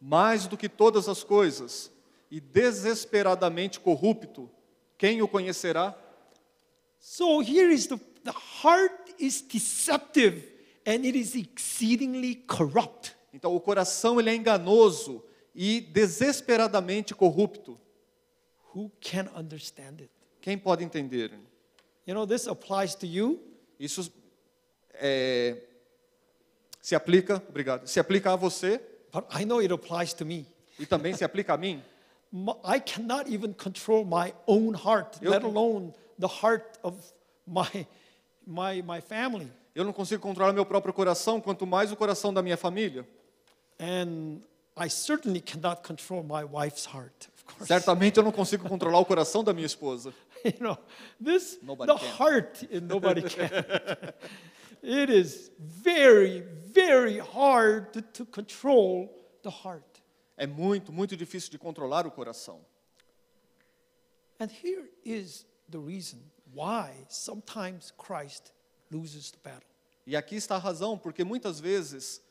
mais do que todas as coisas, e desesperadamente corrupto. Quem o conhecerá? So here is the heart is deceptive and it is exceedingly corrupt. Então o coração ele é enganoso e desesperadamente corrupto. Who can understand it? Quem pode entender? You know, this applies to you. Isso se aplica, obrigado, se aplica a você But I know it applies to me. e também se aplica a mim. I cannot even control my own heart, let alone the heart of my family. Eu não consigo controlar meu próprio coração, quanto mais o coração da minha família. And I certainly cannot control my wife's heart, of course. Certamente eu não consigo controlar o coração da minha esposa. You know, this Nobody the can. heart, nobody can. It is very, very hard to control the heart. É muito, muito difícil de controlar o coração. And here is the reason why sometimes Christ loses the battle. E aqui está a razão, porque muitas vezes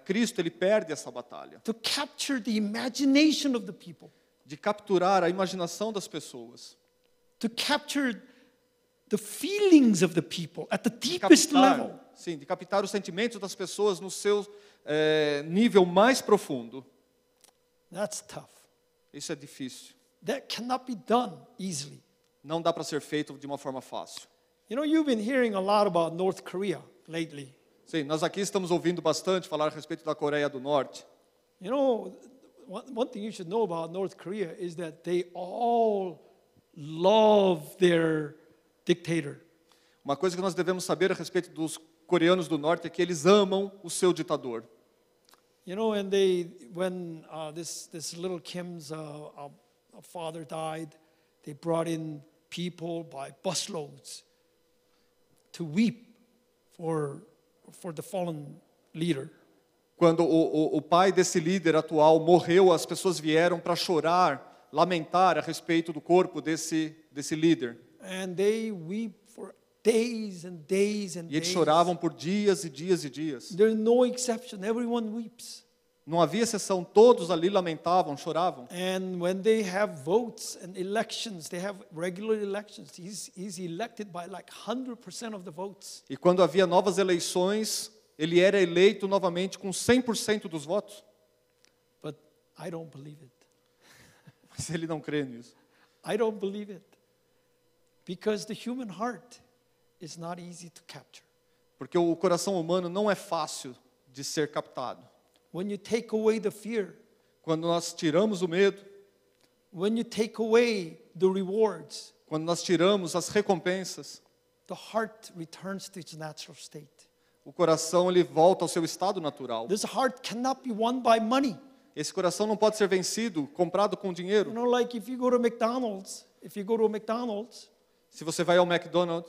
Cristo ele perde essa batalha, To capture the imagination of the people, de capturar a imaginação das pessoas, to capture the feelings of the people at the de deepest level. captar, sim, de captar os sentimentos das pessoas no seu nível mais profundo. That's tough. Isso é difícil. That cannot be done easily. Não dá para ser feito de uma forma fácil. You know, you've been hearing a lot about North Korea lately. Sim, nós aqui estamos ouvindo bastante falar a respeito da Coreia do Norte. You know, one thing you should know about North Korea is that they all love their dictator. Uma coisa que nós devemos saber a respeito dos coreanos do Norte é que eles amam o seu ditador. You know, and when this little Kim's father died, they brought in people by busloads to weep for the fallen leader. Quando o pai desse líder atual morreu, as pessoas vieram para chorar, lamentar a respeito do corpo desse líder. And they weep for days and days and E eles days. choravam por dias e dias e dias. There's no exception. Everyone weeps. Não havia exceção, todos ali lamentavam, choravam. And when they have votes and elections, they have regular elections. He's elected by like 100% of the votes. E quando havia novas eleições, ele era eleito novamente com 100% dos votos. But I don't believe it. Mas ele não crê nisso. I don't believe it. Because the human heart is not easy to capture. Porque o coração humano não é fácil de ser captado. When you take away the fear, Quando nós tiramos o medo, when you take away the rewards, quando nós tiramos as recompensas, the heart returns to its natural state. o coração ele volta ao seu estado natural. This heart cannot be won by money. Esse coração não pode ser vencido, comprado com You dinheiro. know, like if you go to McDonald's, Se você vai ao McDonald's,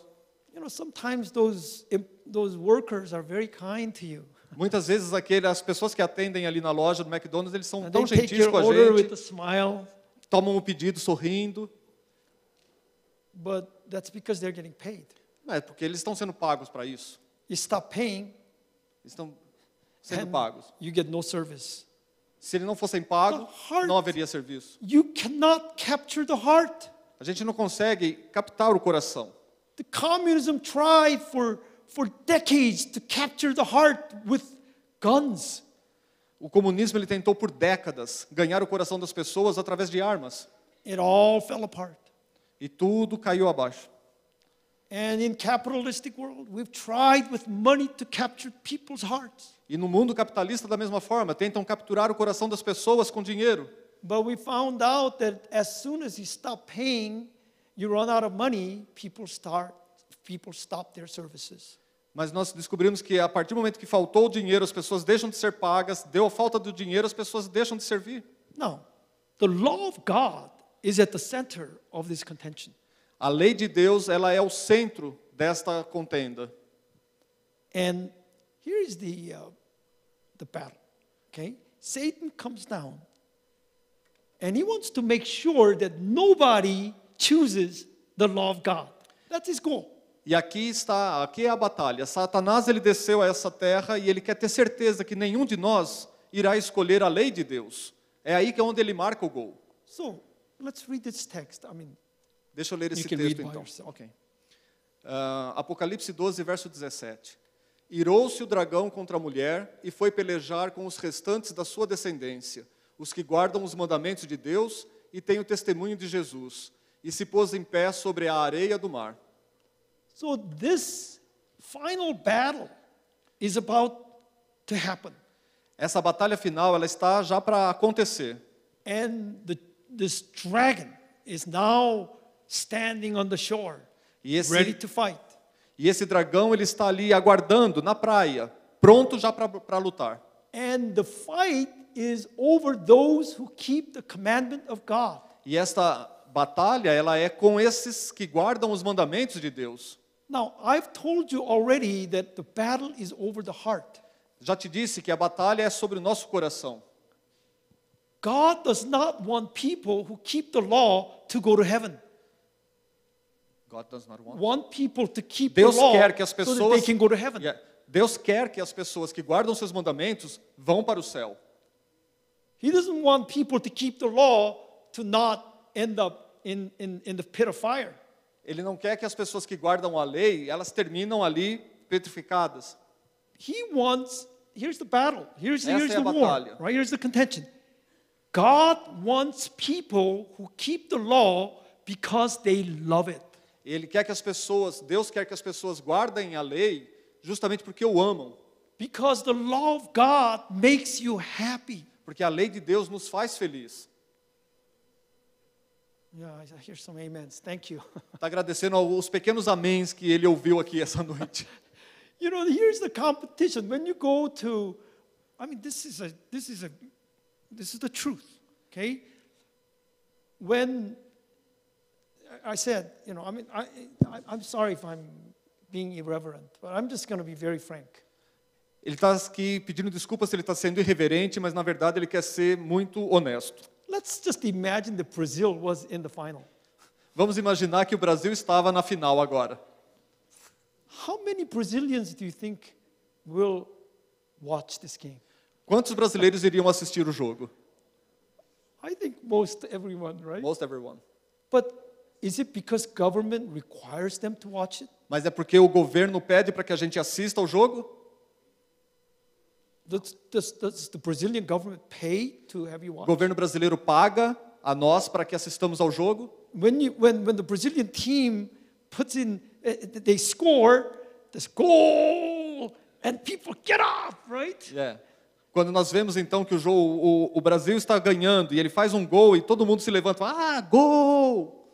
you know, sometimes those workers are very kind to you. muitas vezes as pessoas que atendem ali na loja do McDonald's, eles são And tão they take gentis your com a order with gente, a smile, tomam o pedido sorrindo. but that's because they're getting paid. Não, é porque eles estão sendo pagos para isso. You stop paying, Eles estão sendo and pagos. you get no service. Se eles não fossem pagos, The heart- não haveria serviço. You cannot capture the heart. A gente não consegue captar o coração. The communism tried for decades to capture the heart with guns. O comunismo ele tentou por décadas ganhar o coração das pessoas através de armas. It all fell apart. E tudo caiu abaixo. And in capitalistic world, we've tried with money to capture people's hearts. E no mundo capitalista, da mesma forma, tentam capturar o coração das pessoas com dinheiro. But we found out that as soon as you stop paying, you run out of money, people stop their services. Mas nós descobrimos que a partir do momento que faltou o dinheiro, as pessoas deixam de ser pagas, deu a falta do dinheiro, as pessoas deixam de servir. Now, the law of God is at the center of this contention. A lei de Deus, ela é o centro desta contenda. And here is the battle, okay? Satan comes down, and he wants to make sure that nobody chooses the law of God. That's his goal. E aqui é a batalha. Satanás, ele desceu a essa terra e ele quer ter certeza que nenhum de nós irá escolher a lei de Deus. É aí que é onde ele marca o gol. So, let's read this text. Deixa eu ler esse You can read texto by então. yourself. Ok. Apocalipse 12, verso 17. Irou-se o dragão contra a mulher e foi pelejar com os restantes da sua descendência, os que guardam os mandamentos de Deus e têm o testemunho de Jesus, e se pôs em pé sobre a areia do mar. So this final battle is about to happen. Essa batalha final, ela está já para acontecer. And this dragon is now standing on the shore, E esse, ready to fight. e esse dragão, ele está ali aguardando na praia, pronto já para lutar. And the fight is over those who keep the commandment of God. E esta batalha, ela é com esses que guardam os mandamentos de Deus. Now, I've told you already that the battle is over the heart. Já te disse que a batalha é sobre o nosso coração. God does not want people who keep the law to go to heaven. God does not want. Want people to keep Deus the law quer que as so that pessoas they can go to heaven. Yeah. Deus quer que as pessoas que guardam seus mandamentos vão para o céu. He doesn't want people to keep the law to not end up in the pit of fire. Ele não quer que as pessoas que guardam a lei, elas terminam ali petrificadas. He wants, here's the battle, here's Essa the é a war, batalha. right? Here's the contention. God wants people who keep the law because they love it. Ele quer que as pessoas, Deus quer que as pessoas guardem a lei justamente porque o amam. Because the law of God makes you happy. Porque a lei de Deus nos faz feliz. Yeah, I hear some amens. Thank you. Está agradecendo aos pequenos améns que ele ouviu aqui essa noite. You know, here's the competition. When you go to, this is the truth, okay? When I said, I'm sorry if I'm being irreverent, but I'm just going to be very frank. Ele está aqui pedindo desculpas se ele está sendo irreverente, mas na verdade ele quer ser muito honesto. Let's just imagine that Brazil was in the final. Vamos imaginar que o Brasil estava na final agora. How many Brazilians do you think will watch this game? Quantos brasileiros iriam assistir o jogo? I think most everyone, right? Most everyone. But is it because government requires them to watch it? Mas é porque o governo pede para que a gente assista ao jogo? Does the Brazilian government pay to have you O watch? governo brasileiro paga a nós para que assistamos ao jogo? When the Brazilian team puts in, they score, there's goal, and people get off, right? É. Quando nós vemos então que o Brasil está ganhando e ele faz um gol e todo mundo se levanta e fala, gol!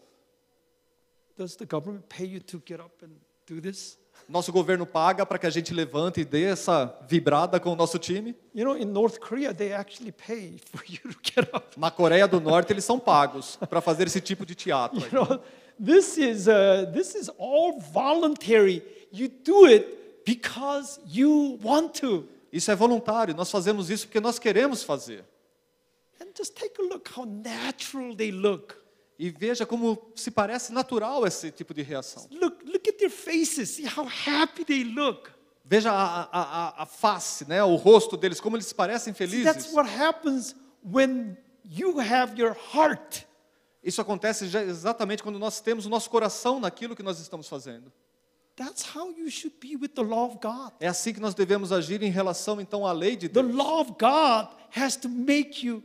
Does the government pay you to get up and do this? Nosso governo paga para que a gente levante e dê essa vibrada com o nosso time. You know, in North Korea, they actually pay for you to get up. Na Coreia do Norte eles são pagos para fazer esse tipo de teatro. You know, this is all voluntary. You do it because you want to. Isso é voluntário, nós fazemos isso porque nós queremos fazer. And just take a look how natural they look. E veja como se parece natural esse tipo de reação. Look at their faces. See how happy they look. Veja a face, né, o rosto deles, como eles parecem See, felizes. that's what happens when you have your heart. Isso acontece exatamente quando nós temos o nosso coração naquilo que nós estamos fazendo. That's how you should be with the law of God. É assim que nós devemos agir em relação então à lei de The Deus. law of God has to make you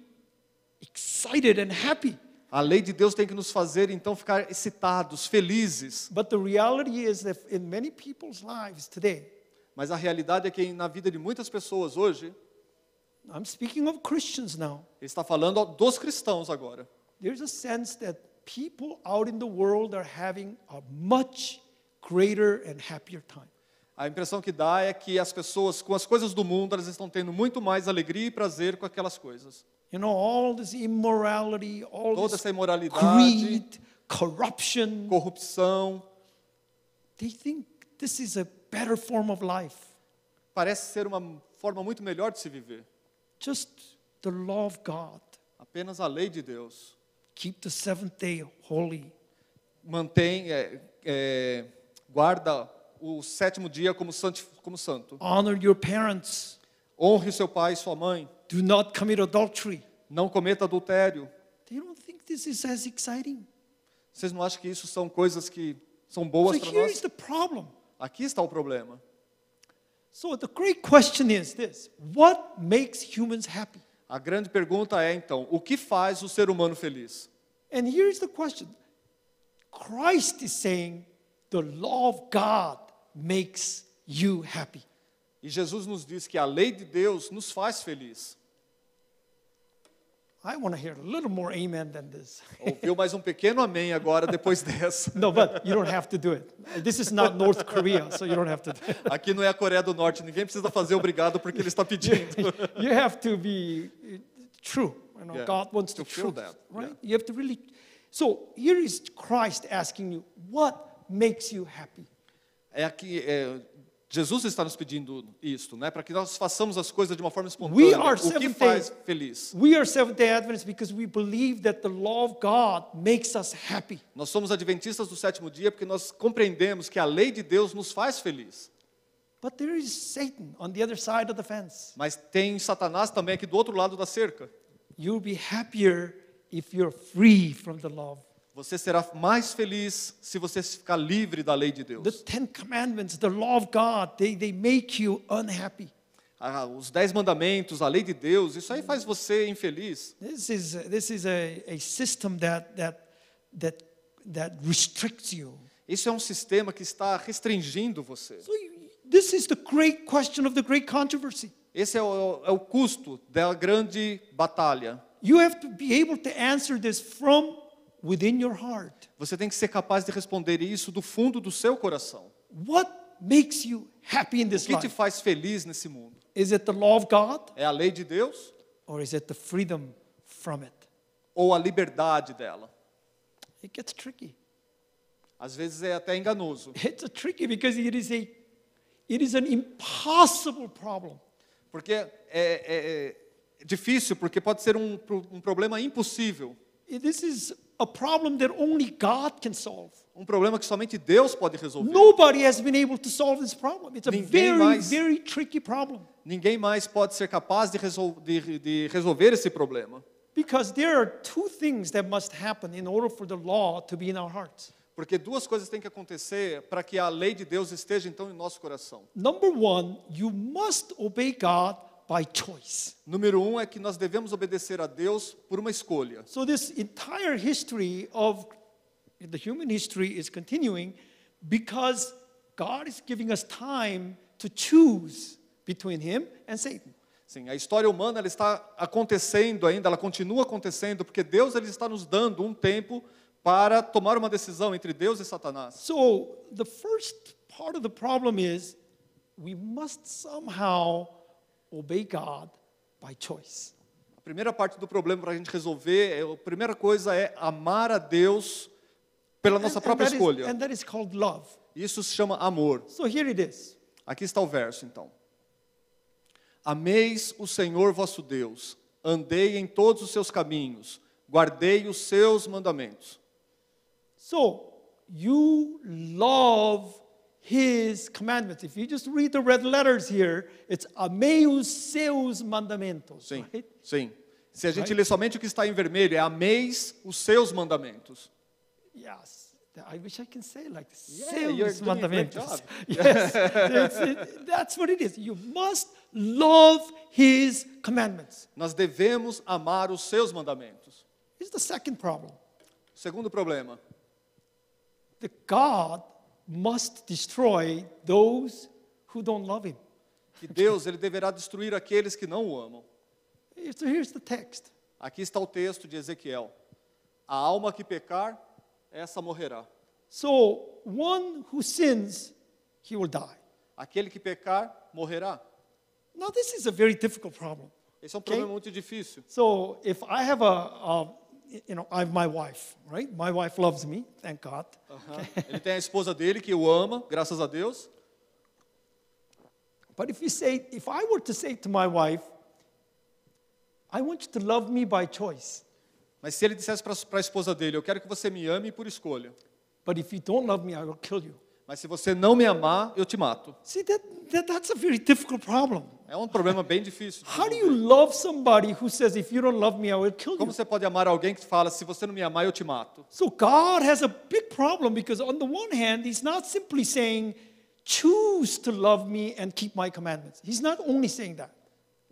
excited and happy. A lei de Deus tem que nos fazer, então, ficar excitados, felizes. But the reality is that in many people's lives today, Mas a realidade é que na vida de muitas pessoas hoje, I'm speaking of Christians now, ele está falando dos cristãos agora. there's a sense that people out in the world are having a much greater and happier time. A impressão que dá é que as pessoas, com as coisas do mundo, elas estão tendo muito mais alegria e prazer com aquelas coisas. You know, all this immorality, all Toda this essa imoralidade, greed, corruption, corrupção, they think this is a better form of life. parece ser uma forma muito melhor de se viver. Just the law of God. Apenas a lei de Deus. Keep the seventh day holy. Mantém, guarda o sétimo dia como santo. Honor your parents. Honre seu pai e sua mãe. Do not commit adultery. Não cometa adultério. They don't think this is as exciting. Vocês não acham que isso são coisas que são boas So para here is nós? the problem. Aqui está o problema. So the great question is this: what makes humans happy? A grande pergunta é, então, o que faz o ser humano feliz? And here's the question. Christ is saying the law of God makes you happy. E Jesus nos diz que a lei de Deus nos faz feliz. I want to hear a little more amen than this. Ouviu mais um pequeno amém agora, depois dessa. No, but you don't have to do it. This is not North Korea, so you don't have to do it. Aqui não é a Coreia do Norte, ninguém precisa fazer obrigado porque ele está pedindo. You have to be true. You know, Yeah, God wants to the feel truth, that, right? yeah. You have to really. So here is Christ asking you, what makes you happy? É aqui, Jesus está nos pedindo isto, né? Para que nós façamos as coisas de uma forma We espontânea. are O que Seventh-day- faz feliz? We are Seventh-day Adventists because we believe that the law of God makes us happy. Nós somos adventistas do sétimo dia porque nós compreendemos que a lei de Deus nos faz feliz. But there is Satan on the other side of the fence. Mas tem Satanás também aqui do outro lado da cerca. You'll be happier if you're free from the law. Você será mais feliz se você ficar livre da lei de The Deus. Ten Commandments, the law of God, they make you unhappy. Os 10 mandamentos, a lei de Deus, isso aí faz você infeliz. This is a system that restricts you. Isso é um sistema que está restringindo você. So this is the great question of the great controversy. Esse é o custo da grande batalha. You have to be able to answer this from within your heart. Você tem que ser capaz de responder isso do fundo do seu coração. What makes you happy in O this que te life? faz feliz nesse mundo? Is it the law of God É a lei de Deus or is it the freedom from it? ou a liberdade dela? It gets tricky. Às vezes é até enganoso, It's tricky because it is an impossible problem. porque é difícil, porque pode ser um problema impossível, This is a problem that only God can solve. um problema que somente Deus pode resolver. Nobody has been able to solve this problem. It's a Ninguém very, mais- very tricky problem Ninguém mais pode ser capaz de resolver esse problema, because there are two things that must happen in order for the law to be in our hearts. porque duas coisas têm que acontecer para que a lei de Deus esteja então em nosso coração. Number one, you must obey God by choice. Número 1 é que nós devemos obedecer a Deus por uma escolha. So this entire history of the human history is continuing because God is giving us time to choose between Him and Satan. Sim, a história humana ela está acontecendo ainda, ela continua acontecendo porque Deus ele está nos dando um tempo para tomar uma decisão entre Deus e Satanás. So the first part of the problem is we must somehow obey God by choice. A primeira parte do problema para a gente resolver, a primeira coisa é amar a Deus pela nossa própria escolha. And that is called love. Isso se chama amor. So here it is. Aqui está o verso, então. Ameis o Senhor vosso Deus, andei em todos os seus caminhos, guardei os seus mandamentos. So you love His commandments. If you just read the red letters here, it's amei os seus mandamentos. Sim, Right? sim. Se a gente Right? lê somente o que está em vermelho, é ameis os seus mandamentos. Yes. I wish I can say it like this. Yeah, you're Seus doing a great mandamentos. job. Yes. That's what it is. You must love His commandments. Nós devemos amar os seus mandamentos. Here's the second problem. Segundo problema, That God must destroy those who don't love him. que Deus ele deverá destruir aqueles que não o amam. So here's the text. Aqui está o texto de Ezequiel. A alma que pecar, essa morrerá. So one who sins, he will die. Aquele que pecar, morrerá. Now this is a very difficult problem. Esse é um problema muito difícil. So if I have I have my wife, right? My wife loves me, thank God. Ele tem a esposa dele que o ama, graças a Deus. But if I were to say to my wife, I want you to love me by choice. Mas se ele dissesse para a esposa dele, eu quero que você me ame por escolha. But if you don't love me, I will kill you. Mas se você não me amar, eu te mato. See, that's a very difficult problem. É um problema bem difícil. de How do you resolver. love somebody who says, if you don't love me, I will kill Como you? você pode amar alguém que fala, se você não me amar, eu te mato? So God has a big problem because on the one hand, he's not simply saying, choose to love me and keep my commandments. He's not only saying that.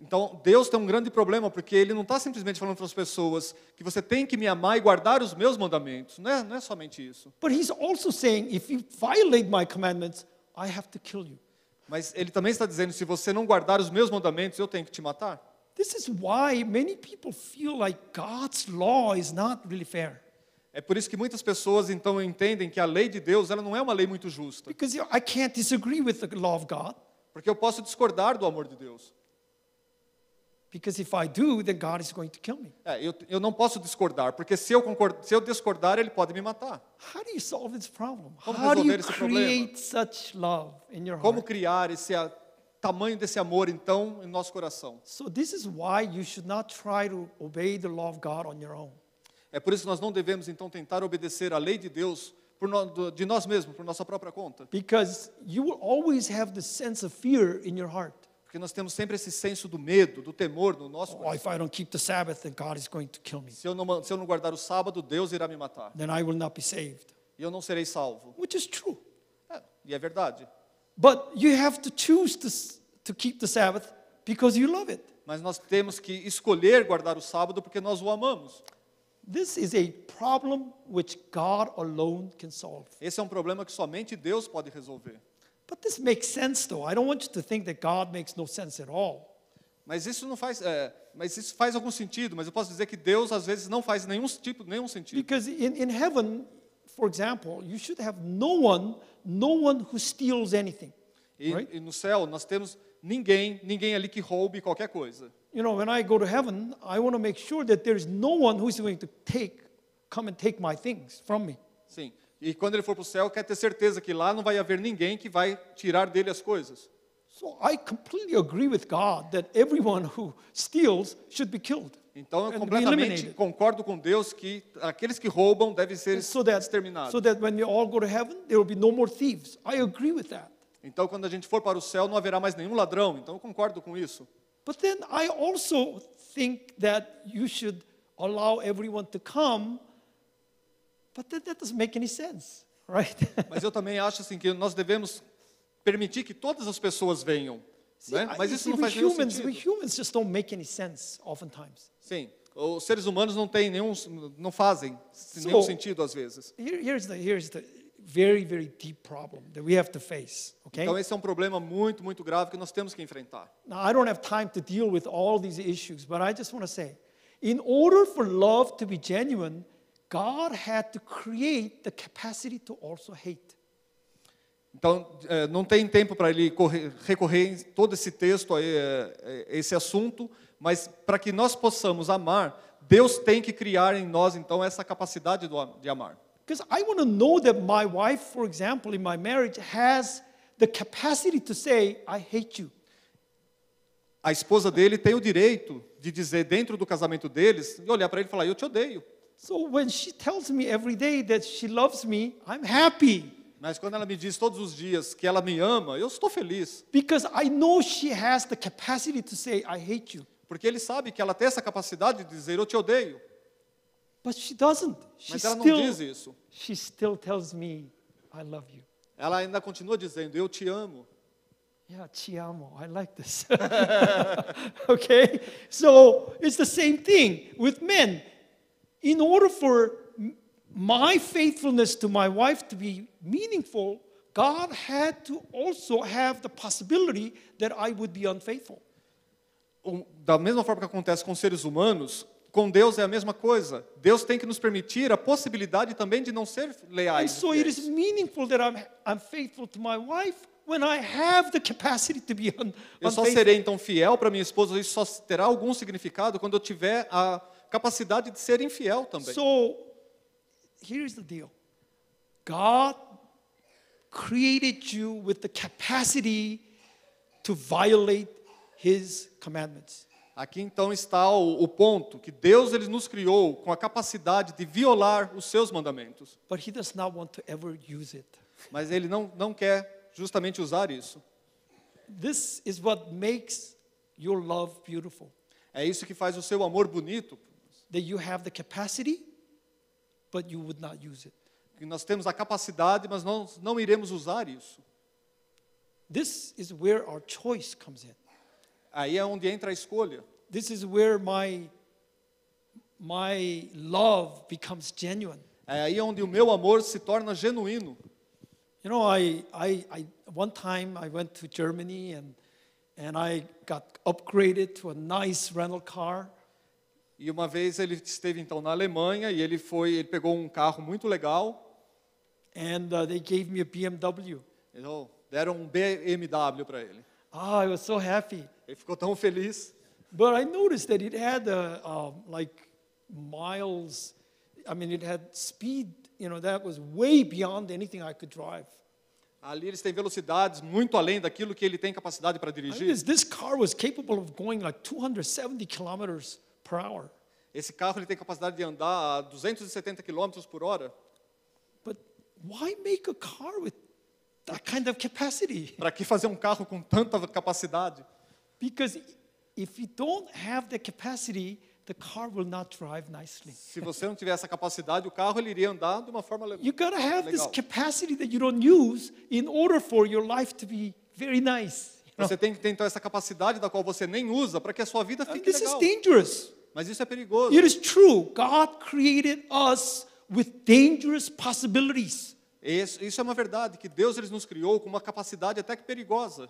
Então, Deus tem um grande problema, porque Ele não está simplesmente falando para as pessoas que você tem que me amar e guardar os meus mandamentos. Não é somente isso. But he's also saying, if you violate my commandments, I have to kill you. Mas Ele também está dizendo, se você não guardar os meus mandamentos, eu tenho que te matar. This is why many people feel like God's law is not really fair. É por isso que muitas pessoas, então, entendem que a lei de Deus ela não é uma lei muito justa. Because I can't disagree with the law of God. Porque eu posso discordar do amor de Deus. Because if I do, then God is going to kill me. Eu não posso discordar, porque se eu discordar, Ele pode me matar. How do you solve this problem? Como How do you resolver esse problema? create such love in your Como heart? criar esse tamanho desse amor, então, em nosso coração? So this is why you should not try to obey the law of God on your own. É por isso que nós não devemos, então, tentar obedecer à lei de Deus de nós mesmos, por nossa própria conta. Because you will always have the sense of fear in your heart. Porque nós temos sempre esse senso do medo, do temor no nosso Oh, coração. if I don't keep the Sabbath, then God is going to kill me. Se eu não guardar o sábado, Deus irá me matar. Then I will not be saved. E eu não serei salvo. Which is true. E é verdade. But you have to choose to keep the Sabbath because you love it. Mas nós temos que escolher guardar o sábado porque nós o amamos. This is a problem which God alone can solve. Esse é um problema que somente Deus pode resolver. But this makes sense, though. I don't want you to think that God makes no sense at all. Mas isso não faz, mas isso faz algum sentido. Mas eu posso dizer que Deus às vezes não faz nenhum sentido. Because in heaven, for example, you should have no one who steals anything. Right? E no céu nós temos ninguém ali que roube qualquer coisa. You know, when I go to heaven, I want to make sure that there is no one who is going to come and take my things from me. Sim. E quando ele for para o céu, quer ter certeza que lá não vai haver ninguém que vai tirar dele as coisas. So I completely agree with God that everyone who steals should be killed. Então eu and be completamente eliminated. concordo com Deus que aqueles que roubam devem ser So that exterminados. when we all go to heaven, there will be no more thieves. I agree with that. Então quando a gente for para o céu, não haverá mais nenhum ladrão. Então eu concordo com isso. But then I also think that you should allow everyone to come, but that doesn't make any sense, right? Mas eu também acho assim que nós devemos permitir que todas as pessoas venham, né? Mas isso não faz nenhum sentido. humans just don't make any sense oftentimes. Sim, os seres humanos não fazem nenhum sentido às vezes. Here's the very, very deep problem that we have to face, okay? Então esse é um problema muito, muito grave que nós temos que enfrentar. Now, I don't have time to deal with all these issues, but I just want to say, in order for love to be genuine, God had to create the capacity to also hate. Então, não tem tempo para ele recorrer em todo esse texto, esse assunto, mas para que nós possamos amar, Deus tem que criar em nós, então, essa capacidade de amar. Because I want to know that my wife, for example, in my marriage, has the capacity to say, I hate you. A esposa dele tem o direito de dizer dentro do casamento deles, e olhar para ele e falar, eu te odeio. So when she tells me every day that she loves me, I'm happy. Mas quando ela me diz todos os dias que ela me ama, eu estou feliz. Because I know she has the capacity to say, I hate you. Porque ele sabe que ela tem essa capacidade de dizer, eu te odeio. But she doesn't. Mas ela não diz isso. She still tells me, I love you. Ela ainda continua dizendo, eu te amo. Yeah, te amo. I like this. Okay? So it's the same thing with men. in order for my faithfulness to my wife to be meaningful, God had to also have the possibility that I would be unfaithful. Da mesma forma que acontece com seres humanos, com Deus é a mesma coisa. Deus tem que nos permitir a possibilidade também de não ser And leais. so it is meaningful that I'm faithful to my wife when I have the capacity to be Eu só unfaithful. serei então fiel para minha esposa, isso só terá algum significado quando eu tiver a capacidade de ser infiel também. So here's the deal. God created you with the capacity to violate His commandments. Aqui então está o ponto, que Deus ele nos criou com a capacidade de violar os seus mandamentos. But He does not want to ever use it. Mas Ele não quer justamente usar isso. This is what makes your love beautiful. É isso que faz o seu amor bonito, That you have the capacity, but you would not use it. que nós temos a capacidade, mas não iremos usar isso. This is where our choice comes in. Aí é onde entra a escolha. This is where my love becomes genuine. É aí onde o meu amor se torna genuíno. You know, one time I went to Germany and I got upgraded to a nice rental car. E uma vez ele esteve então na Alemanha e ele pegou um carro muito legal. And they gave me a BMW. Então, deram um BMW para ele. I was so happy. Ele ficou tão feliz. But I noticed that it had like miles. I mean, it had speed. You know, that was way beyond anything I could drive. Ali eles têm velocidades muito além daquilo que ele tem capacidade para I mean, dirigir. this car was capable of going like 270 kilometers per hour. Esse carro ele tem capacidade de andar a 270 km por hora. But why make a car with that kind of capacity? Para que fazer um carro com tanta capacidade? Because if you don't have the capacity, the car will not drive nicely. Se você não tivesse essa capacidade, o carro ele iria andar de uma forma You gotta have this legal. capacity that you don't use in order for your life to be very nice. You know? Você tem que ter então essa capacidade da qual você nem usa para que a sua vida And fique this is legal. dangerous. Mas isso é perigoso. It is true. God created us with dangerous possibilities. Isso é uma verdade, que Deus ele nos criou com uma capacidade até que perigosa.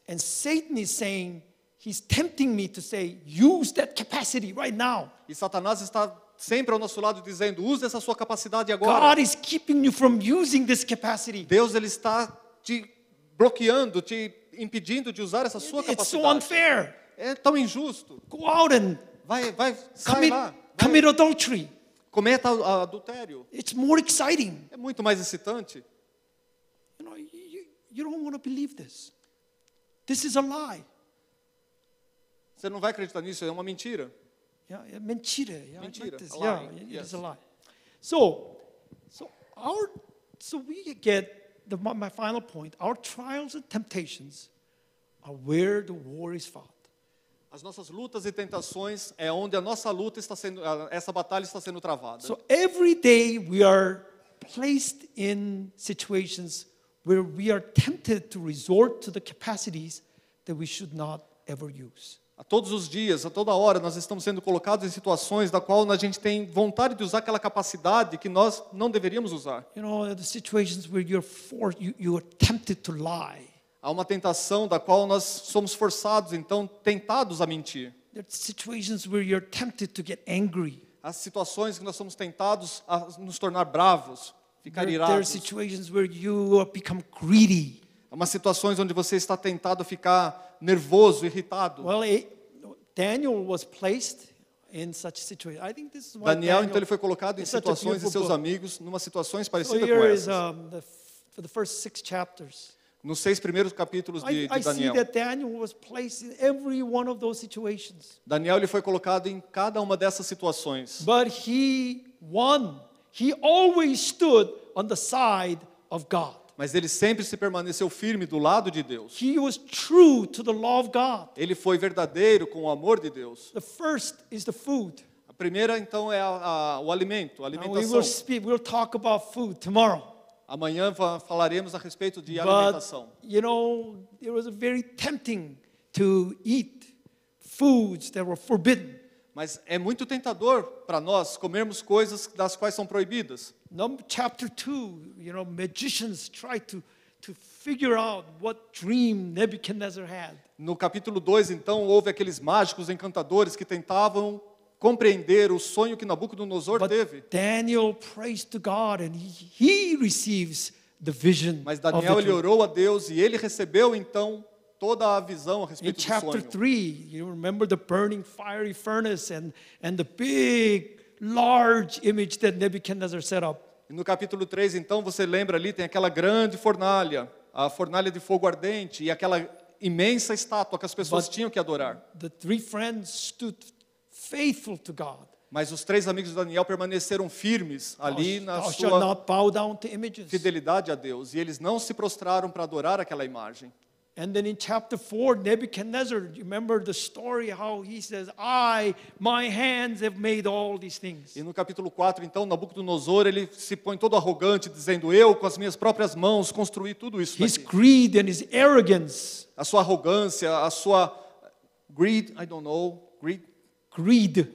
And Satan is saying, he's tempting me to say, use that capacity right now. E Satanás está sempre ao nosso lado dizendo, use essa sua capacidade agora. God is keeping you from using this capacity. Deus ele está te bloqueando, te impedindo de usar essa sua It's so capacidade. unfair. É tão injusto. Go out and Sai lá. commit adultery. Cometa adultério. It's more exciting. É muito mais excitante. You know, you don't want to believe this. This is a lie. Você não vai acreditar nisso, é uma mentira. Yeah, mentira. Yeah, Mentira, like this. a Yeah, lie, it yes. is a lie. So we get my final point. Our trials and temptations are where the war is fought. As nossas lutas e tentações é onde a nossa luta está sendo, essa batalha está sendo travada. So every day we are placed in situations where we are tempted to resort to the capacities that we should not ever use. A todos os dias, a toda hora, nós estamos sendo colocados em situações da qual a gente tem vontade de usar aquela capacidade que nós não deveríamos usar. You know, the situations where you are tempted to lie. Há uma tentação da qual nós somos forçados, então, tentados a mentir. There are situations where you're tempted to get angry. Há situações que nós somos tentados a nos tornar bravos, ficar There are irados. situations where you become greedy. Há umas situações onde você está tentado a ficar nervoso, irritado. Well, Daniel was placed in such situations. I think this is why Daniel, então, ele foi colocado em It's such a situações e beautiful seus book. amigos, numa situações So parecidas com here is essas. for the first 6 chapters. Nos 6 primeiros capítulos de I see Daniel. that Daniel was placed in every one of those situations. Daniel ele foi colocado em cada uma dessas situações. But he won. He always stood on the side of God. Mas ele sempre se permaneceu firme do lado de Deus. He was true to the law of God. Ele foi verdadeiro com o amor de Deus. The first is the food. A primeira, então, é o alimento, a Now alimentação. we'll talk about food tomorrow. Amanhã falaremos a respeito de But, alimentação. you know, it was very tempting to eat foods that were forbidden. Mas é muito tentador para nós comermos coisas das quais são proibidas. Chapter 2, magicians try to figure out what dream Nebuchadnezzar had. No capítulo 2, então, houve aqueles mágicos encantadores que tentavam compreender o sonho que Nabucodonosor teve. Daniel prays to God and he receives the vision. Mas of the Daniel, ele dream. orou a Deus e ele recebeu, então, toda a visão a In respeito do chapter sonho. 3, you remember the burning fiery furnace and the big, large image that Nebuchadnezzar set up. E no capítulo 3, então, você lembra ali, tem aquela grande fornalha, a fornalha de fogo ardente e aquela imensa estátua que as pessoas tinham que adorar. The 3 friends stood faithful to God. Mas os 3 amigos de Daniel permaneceram firmes ali na Thou shalt sua not bow down to images. fidelidade a Deus. E eles não se prostraram para adorar aquela imagem. And then in chapter 4, Nebuchadnezzar, you remember the story how he says, my hands have made all these things. E no capítulo 4, então, Nabucodonosor, ele se põe todo arrogante, dizendo, eu com as minhas próprias mãos construí tudo isso His daqui. greed and his arrogance. A sua arrogância, a sua greed, I don't know, greed. Greed.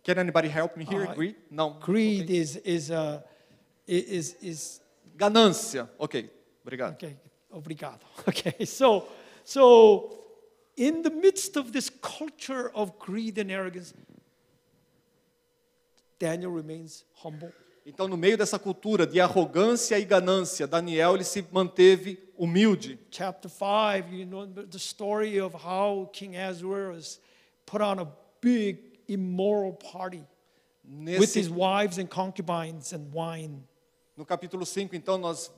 Can anybody help me here? Greed? Não. Greed Okay. is Ganância. Ok, obrigado. okay. Obrigado. Okay, so in the midst of this culture of greed and arrogance, Daniel remains humble. Então, no meio dessa cultura de arrogância e ganância, Daniel ele se manteve humilde. Chapter 5, you know the story of how King Ahasuerus put on a big immoral party with his wives and concubines and wine. No capítulo 5, então, nós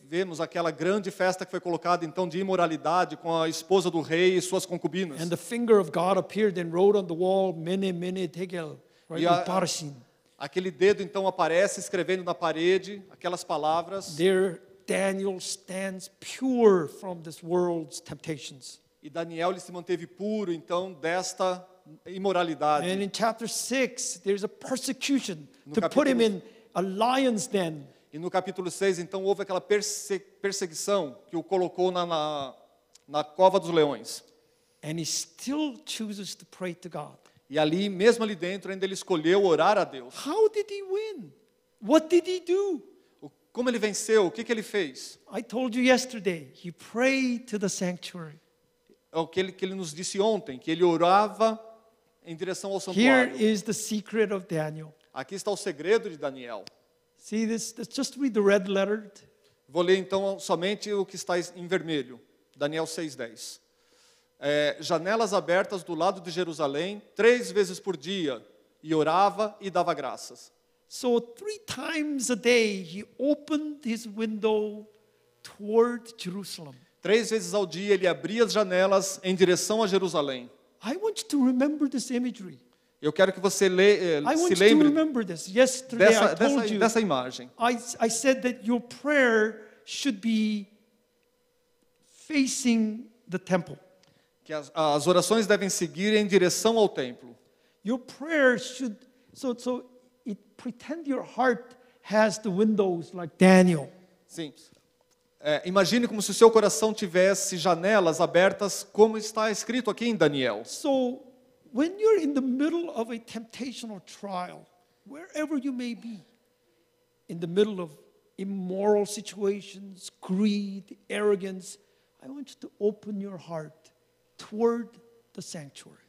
vemos aquela grande festa que foi colocada, então, de imoralidade com a esposa do rei e suas concubinas. And the finger of God appeared and wrote on the wall, Mene, Mene, Tekel, right? Upharsin. Aquele dedo, então, aparece escrevendo na parede aquelas palavras. There Daniel stands pure from this world's temptations. E Daniel ele se manteve puro, então, desta imoralidade. And in chapter 6, there's a persecution No to put him capítulo- in a lion's den. E no capítulo 6, então, houve aquela perseguição que o colocou na cova dos leões. And he still chooses to pray to God. E ali, mesmo ali dentro, ainda ele escolheu orar a Deus. How did he win? What did he do? Como ele venceu? O que ele fez? I told you yesterday, he prayed to the sanctuary. É o que ele nos disse ontem, que ele orava em direção ao Here santuário. is the secret of Daniel. Aqui está o segredo de Daniel. See this? Let's just read the red lettered. Vou ler então somente o que está em vermelho. Daniel 6:10. Janelas abertas do lado de Jerusalém 3 vezes por dia, e orava e dava graças. So 3 times a day he opened his window toward Jerusalem. 3 vezes ao dia ele abria as janelas em direção a Jerusalém. I want you to remember this imagery. Eu quero que você I want se you to lembre remember this. Yesterday I told you, dessa imagem. I said that your prayer should be facing the temple. Que as orações devem seguir em direção ao templo. Your prayer should, pretend your heart has the windows like Daniel. Sim. Imagine como se o seu coração tivesse janelas abertas, como está escrito aqui em Daniel. So when you're in the middle of a temptation or trial, wherever you may be, in the middle of immoral situations, greed, arrogance, I want you to open your heart toward the sanctuary.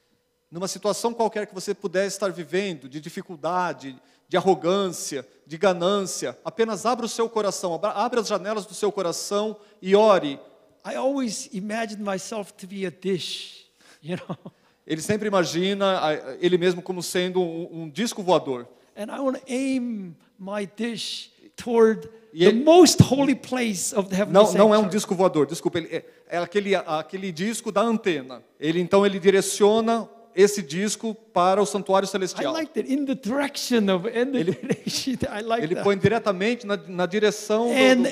Numa situação qualquer que você puder estar vivendo, de dificuldade, de arrogância, de ganância, apenas abra o seu coração, abra as janelas do seu coração e ore. I always imagine myself to be a dish, you know. Ele sempre imagina ele mesmo como sendo um disco voador. And I want to aim my dish toward E the ele- most holy place of the heavenly Não é sanctuary. um disco voador, desculpa, é aquele disco da antena. Então ele direciona esse disco para o santuário I celestial. like that, in the direction of, and the direction, I like Ele that. põe diretamente na direção And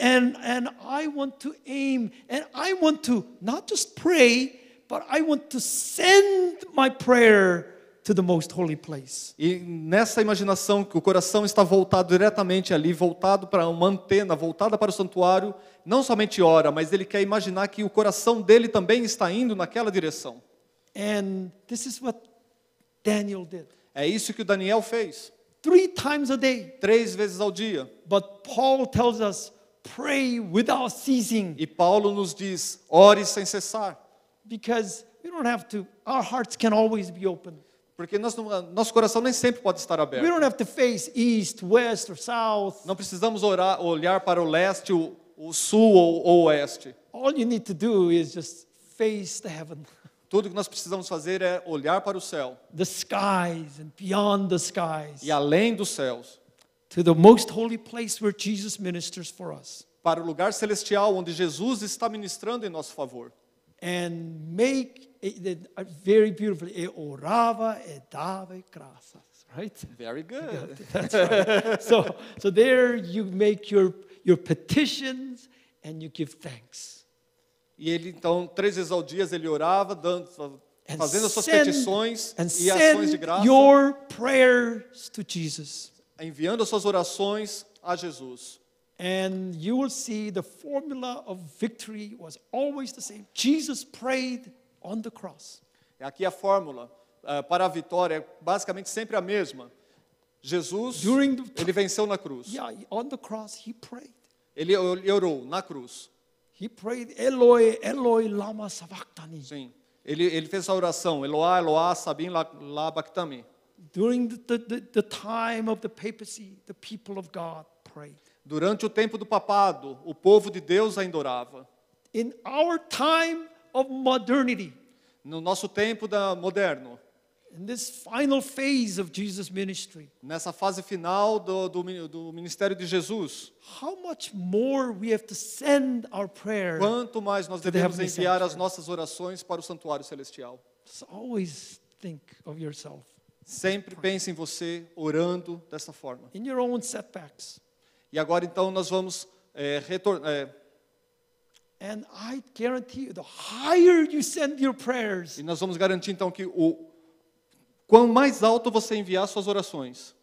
I want to aim, and I want to not just pray, but I want to send my prayer to the most holy place. E nessa imaginação que o coração está voltado diretamente ali, voltado para uma antena, voltada para o santuário, não somente ora, mas ele quer imaginar que o coração dele também está indo naquela direção. And this is what Daniel did. É isso que o Daniel fez. 3 times a day. 3 vezes ao dia. But Paul tells us, pray without ceasing. E Paulo nos diz, ore sem cessar. Because we don't have to, our hearts can always be open. Porque nosso coração nem sempre pode estar We aberto. don't have to face east, west, or south. Não precisamos olhar para o leste, o sul ou o oeste. All you need to do is just face the heaven, Tudo que nós precisamos fazer é olhar para o céu. the skies, and beyond the skies, E além dos céus, to the most holy place where Jesus ministers for us. para o lugar celestial onde Jesus está ministrando em nosso favor. And make it very beautifully. E orava e dava graças, right? Very good. That's right. So there you make your petitions and you give thanks. E ele então 3 vezes ao dia ele orava, And fazendo as suas send- petições and e ações de send graça, your prayers to Jesus. enviando as suas orações a Jesus. And you will see the formula of victory was always the same. Jesus prayed on the cross. Aqui a fórmula para a vitória é basicamente sempre a mesma. Jesus, ele venceu na cruz. Yeah, on the cross he prayed. Ele orou na cruz. He prayed, Eloi, Eloi, lama sabachthani. Sim. Ele fez essa oração, Eloá, Eloá, sabim labactami. During the time of the papacy, the people of God prayed. Durante o tempo do papado, o povo de Deus ainda orava. In our time of modernity, No nosso tempo moderno, in this final phase of Jesus' ministry, nessa fase final do ministério de Jesus, how much more we have to send our prayer. quanto mais nós the devemos heavenly enviar as sanctuary. nossas orações para o santuário celestial. Just always think of yourself Sempre pense em você orando dessa forma. in your own setbacks. E agora então nós vamos retornar. And I guarantee you, the higher you send your prayers, E nós vamos garantir então que quanto mais alto você enviar suas orações,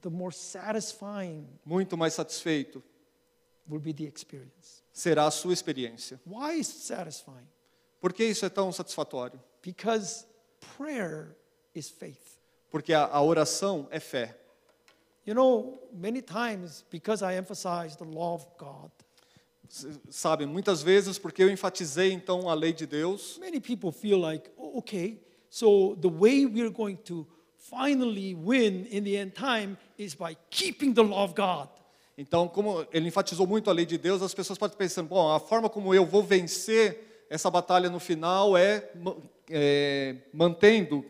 the more satisfying muito mais satisfeito will be the experience. será a sua experiência. Why is it satisfying? Por que isso é tão satisfatório? Because prayer is faith. Porque a oração é fé. You know, many times, because I emphasize the law of God, Sabe, muitas vezes porque eu enfatizei então a lei de Deus, many people feel like, oh, okay, so the way we're going to finally win in the end time is by keeping the law of God. então como ele enfatizou muito a lei de Deus, as pessoas podem pensar, bom, a forma como eu vou vencer essa batalha no final é mantendo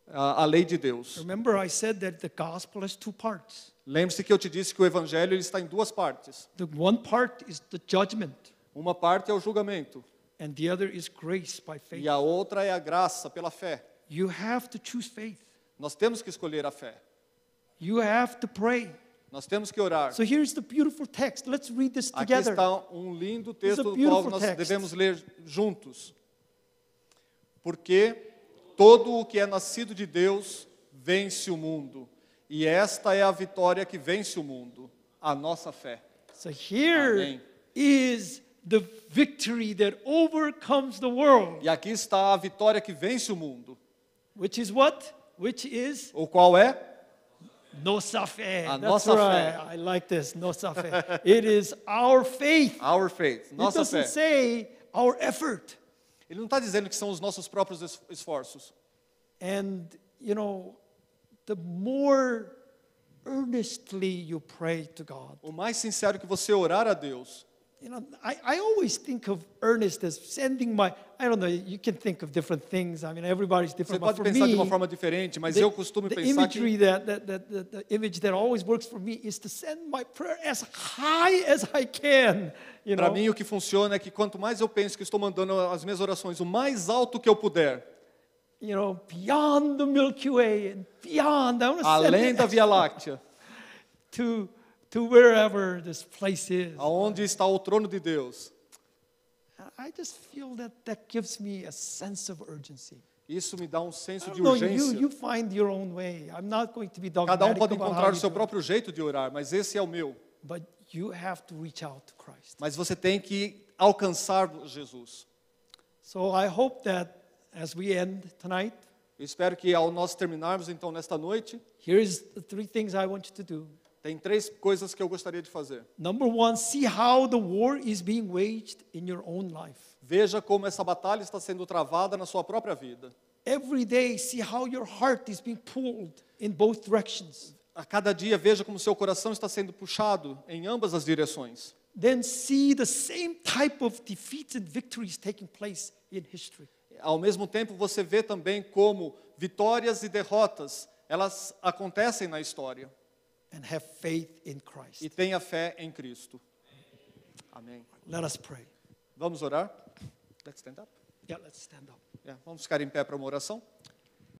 a lei de Deus. Remember, I said that the gospel has 2 parts. Lembre-se que eu te disse que o evangelho ele está em 2 partes. The one part is the judgment, Uma parte é o julgamento and the other is grace by faith. e a outra é a graça pela fé. You have to choose faith. Nós temos que escolher a fé. You have to pray. Nós temos que orar. So here's the beautiful text. Let's read this Aqui together. está um lindo texto do qual beautiful nós text. devemos ler juntos. Porque todo o que é nascido de Deus vence o mundo. E esta é a vitória que vence o mundo, a nossa fé. So here Amém. is the victory that overcomes the world, E aqui está a vitória que vence o mundo. which is what? Which is O qual é? nossa fé. A That's nossa right. fé. I like this, nossa fé. It is our faith. Our faith, It nossa doesn't fé. say our effort. Ele não está dizendo que são os nossos próprios esforços. And, you know, the more earnestly you pray to God. O mais sincero que você orar a Deus. You know, I always think of earnest as sending my, I don't know, you can think of different things. I mean, everybody's Você different. pode But for pensar de me, uma forma diferente, mas the, eu costumo the pensar que imagery the image that always works for me is to send my prayer as high as I can. You para know, mim o que funciona é que quanto mais eu penso que estou mandando as minhas orações o mais alto que eu puder, beyond the Milky Way and beyond. I want to send além it da Via Láctea, to wherever this place is. aonde está o trono de Deus. I just feel that gives me a sense of urgency. Isso me dá um senso I de don't know, urgência. you find your own way. I'm not going to be Cada dogmatic pode about how encontrar o you seu do it. próprio jeito de orar, mas esse é o meu. But you have to reach out to Christ. Mas você tem que alcançar Jesus. So I hope that as we end tonight, Eu espero que ao nós terminarmos então nesta noite, here's the 3 things I want you to do. tem 3 coisas que eu gostaria de fazer. Number 1, see how the war is being waged in your own life. Veja como essa batalha está sendo travada na sua própria vida. Every day, see how your heart is being pulled in both directions. A cada dia, veja como seu coração está sendo puxado em ambas as direções. Then see the same type of defeats and victories taking place in history. Ao mesmo tempo, você vê também como vitórias e derrotas, elas acontecem na história. And have faith in Christ. E tenha fé em Cristo. Amém. Let us pray. Vamos orar? Let's stand up. Yeah, let's stand up. Vamos ficar em pé para uma oração?